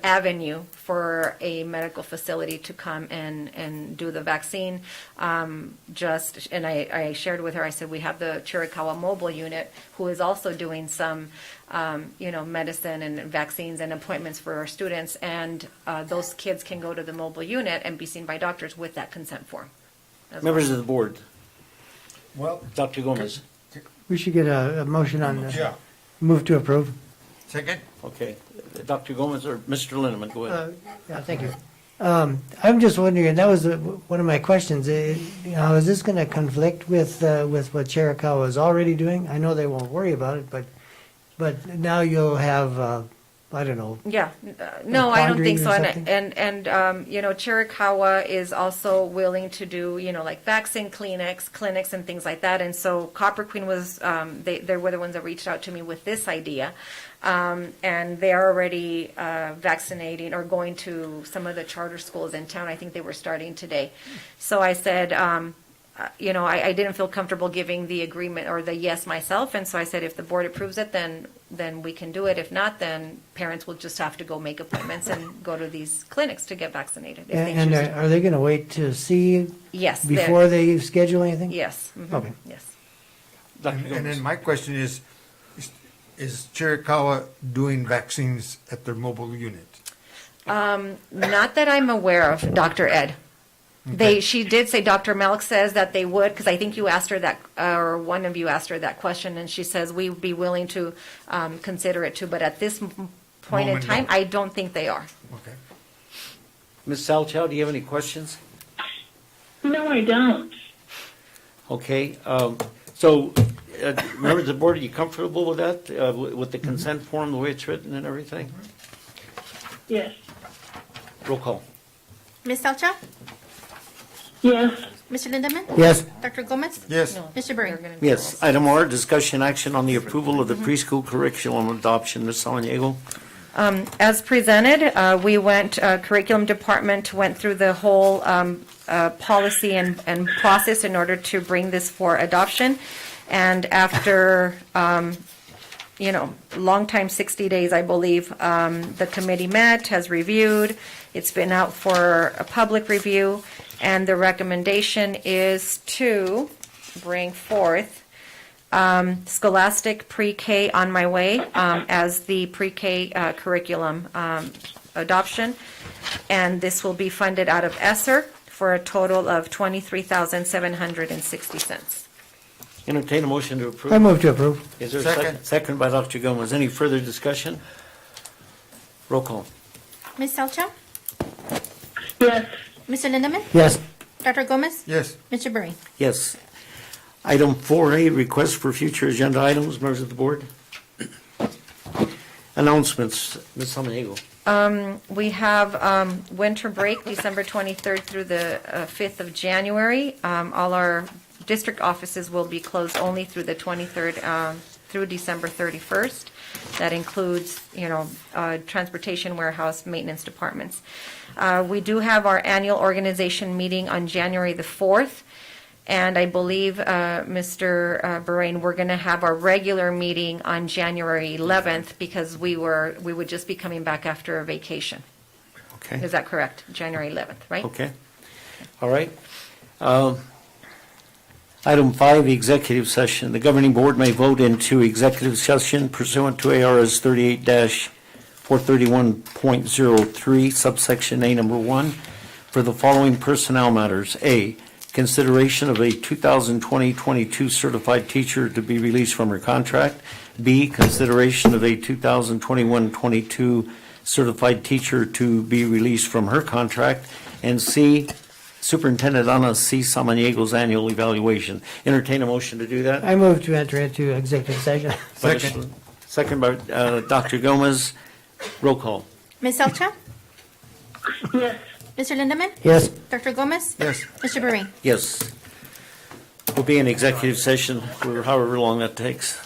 avenue for a medical facility to come and do the vaccine. And I shared with her, I said, we have the Chiricahua mobile unit who is also doing some, medicine and vaccines and appointments for our students. And those kids can go to the mobile unit and be seen by doctors with that consent form. Members of the board. Well, Dr. Gomez. We should get a motion on move to approve. Second? Okay. Dr. Gomez or Mr. Lindemann, go ahead. Yeah, thank you. I'm just wondering, and that was one of my questions. Is this going to conflict with what Chiricahua is already doing? I know they won't worry about it, but now you'll have I don't know. Yeah, no, I don't think so. Pondering or And you know, Chiricahua is also willing to do, you know, like vaccine clinics and things like that. And so Copper Queen was, they were the ones that reached out to me with this idea. And they are already vaccinating or going to some of the charter schools in town. I think they were starting today. So I said, you know, I didn't feel comfortable giving the agreement or the yes myself, and so I said if the board approves it, then we can do it. If not, then parents will just have to go make appointments and go to these clinics to get vaccinated. If they And choose to. are they going to wait to see Yes, before they schedule anything? Yes. Mhm. Okay. Yes. And then my question is Chiricahua doing vaccines at their mobile unit? Not that I'm aware of, Dr. Ed. She did say, Dr. Melk says that they would, because I think you asked her that, or one of you asked her that question, and she says we would be willing to consider it too, but at this point in Moment, time, no. I don't think they are. Okay. Ms. Salchow, do you have any questions? No, I don't. Okay, so, members of the board, are you comfortable with that, with the consent form, the way it's written and everything? Yes. Roll call. Ms. Salcha? Yes. Mr. Lindemann? Yes. Dr. Gomez? Yes. Mr. Burry? Yes. Item R, discussion action on the approval of the preschool curriculum adoption. Ms. Samaniego? As presented, we went, curriculum department went through the whole policy and process in order to bring this for adoption. And after, you know, long time, 60 days, I believe, the committee met, has reviewed. It's been out for a public review. And the recommendation is to bring forth Scholastic Pre-K on My Way as the pre-K curriculum adoption. And this will be funded out of ESSER for a total of $23,760. Entertain a motion to approve. I move to approve. Is there a Second. second? Second by Dr. Gomez. Any further discussion? Roll call. Ms. Salcha? Yes. Mr. Lindemann? Yes. Dr. Gomez? Yes. Mr. Burry? Yes. Item 4A, request for future agenda items, members of the board. Announcements, Ms. Samaniego. We have winter break, December 23rd through the 5th of January. All our district offices will be closed only through the 23rd through December 31st. That includes, you know, transportation, warehouse, maintenance departments. We do have our annual organization meeting on January the 4th. And I believe, Mr. Bahrain, we're going to have our regular meeting on January 11th because we would just be coming back after a vacation. Okay. Is that correct? January 11th, right? Okay. All right. Item 5, executive session. The governing board may vote into executive session pursuant to ARS 38-431.03, subsection A, number 1, for the following personnel matters. A, consideration of a 2020-22 certified teacher to be released from her contract. B, consideration of a 2021-22 certified teacher to be released from her contract. And C, Superintendent Ana C. Samaniego's annual evaluation. Entertain a motion to do that. I move to enter into executive session. Second. Second by Dr. Gomez. Roll call. Ms. Salcha? Yes. Mr. Lindemann? Yes. Dr. Gomez? Yes. Mr. Burry? Yes. We'll be in executive session for however long that takes.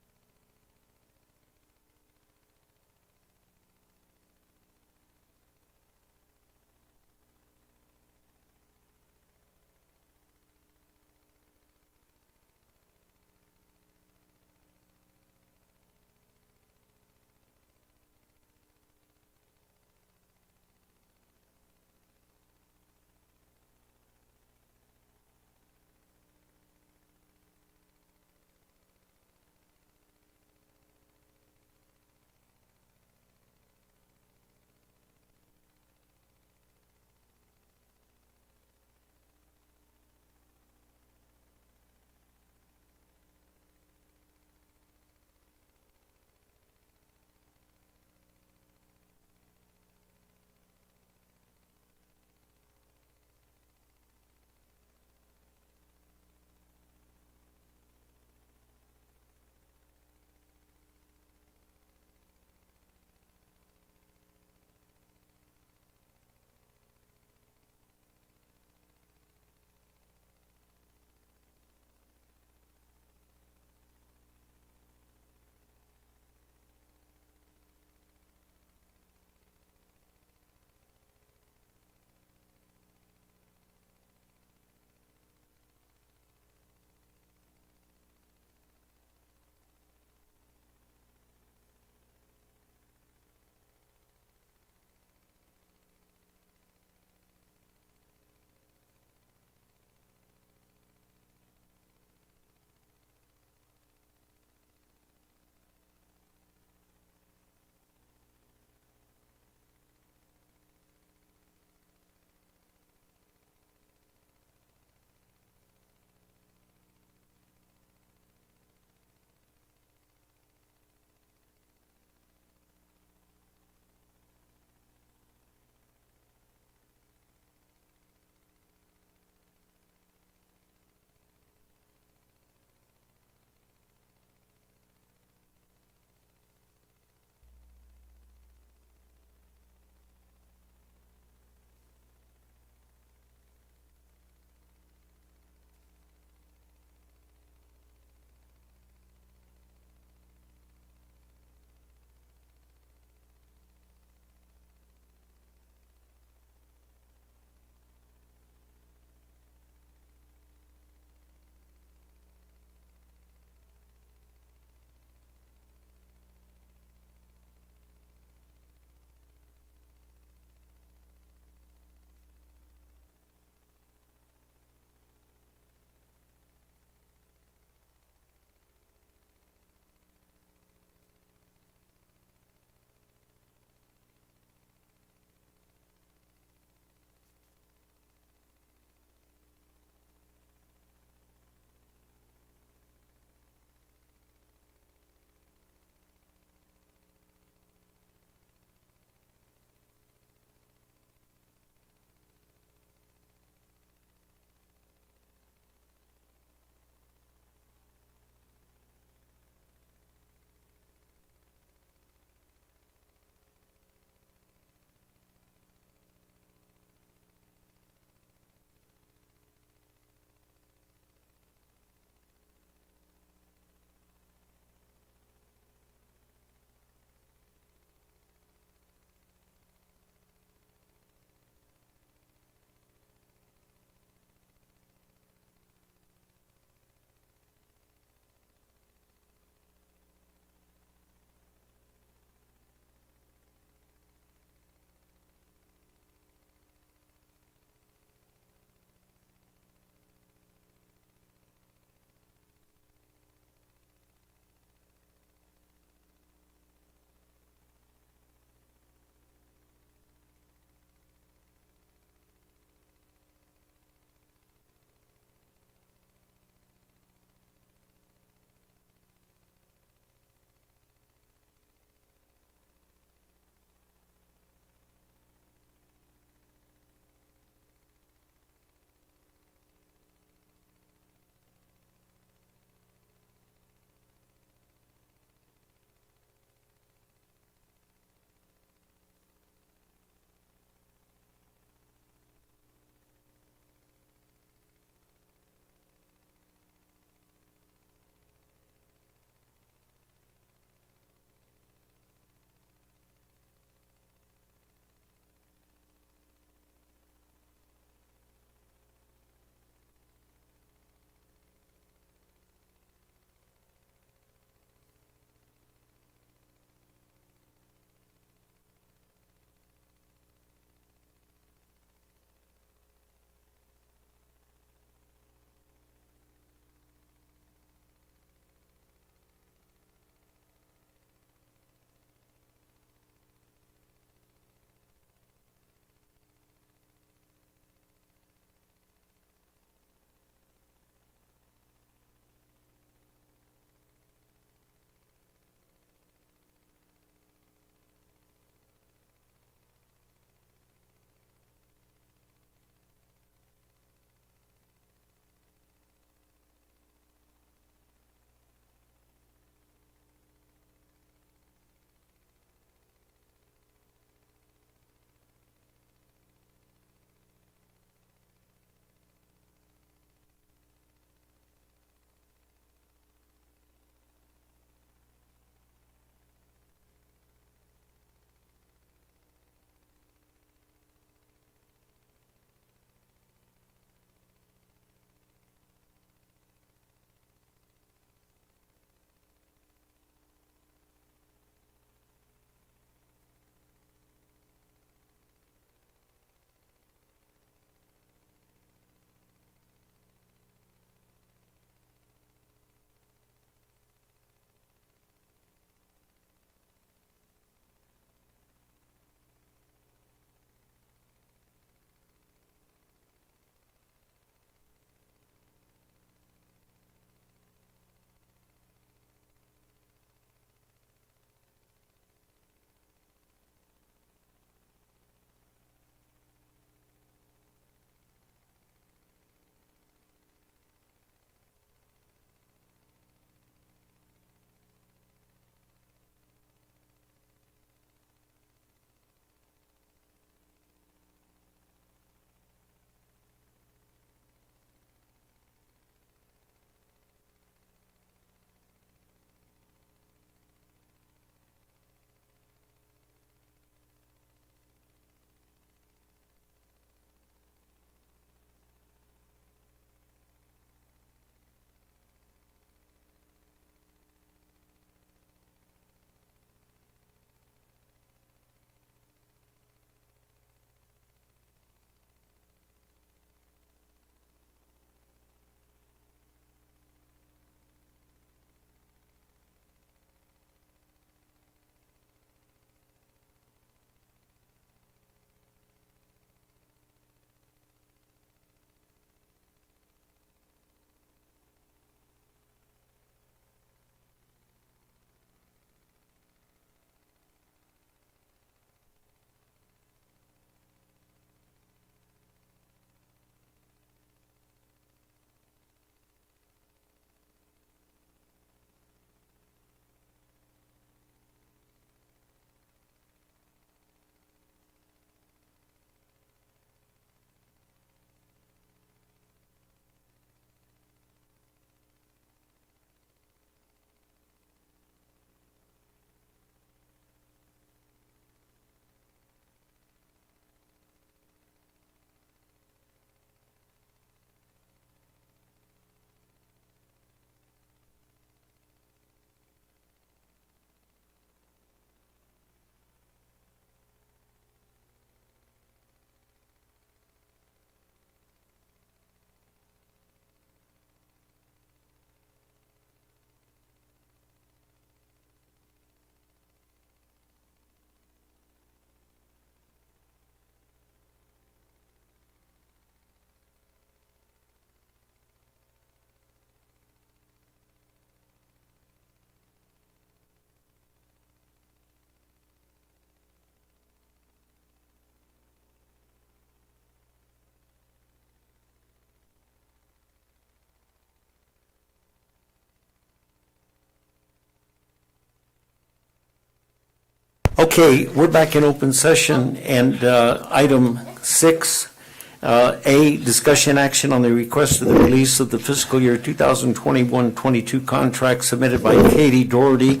Okay, we're back in open session, and item 6A, discussion action on the request of the release of the fiscal year 2021-22 contract submitted by Katie Doherty,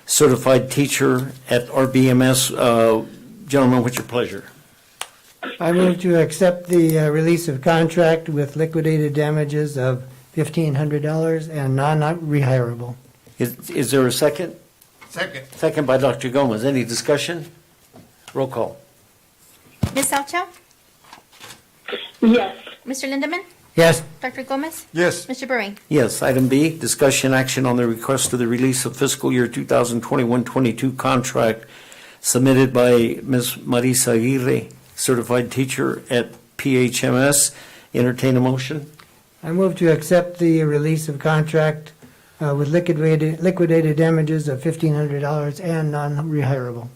certified teacher at RBMS. Gentlemen, what's your pleasure? I move to accept the release of contract with liquidated damages of $1,500 and non-rehirable. Is there a second? Second. Second by Dr. Gomez. Any discussion? Roll call. Ms. Salcho? Yes. Mr. Lindemann? Yes. Dr. Gomez? Yes. Mr. Bering? Yes. Item B, discussion action on the request of the release of fiscal year 2021-22 contract submitted by Ms. Marisa Aguirre, certified teacher at PHMS. Entertain a motion. I move to accept the release of contract with liquidated damages of $1,500 and non-rehirable.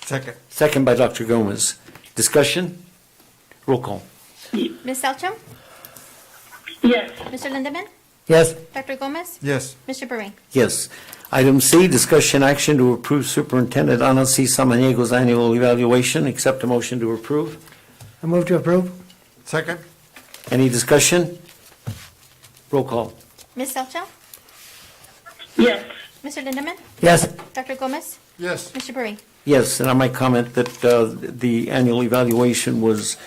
Second. Second by Dr. Gomez. Discussion? Roll call. Ms. Salcho? Yes. Mr. Lindemann? Yes. Dr. Gomez? Yes. Mr. Bering? Yes. Item C, discussion action to approve Superintendent Ana C. Samaniego's annual evaluation. Accept a motion to approve. I move to approve. Second. Any discussion? Roll call. Ms. Salcho? Yes. Mr. Lindemann? Yes. Dr. Gomez? Yes. Mr. Bering? Yes, and I might comment that the annual evaluation was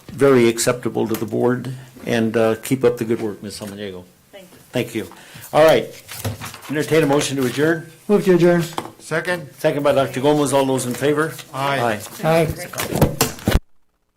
very acceptable to the board, and keep up the good work, Ms. Samaniego. Thank you. Thank you. All right. Entertain a motion to adjourn. Move to adjourn. Second. Second by Dr. Gomez. All those in favor? Aye. Aye.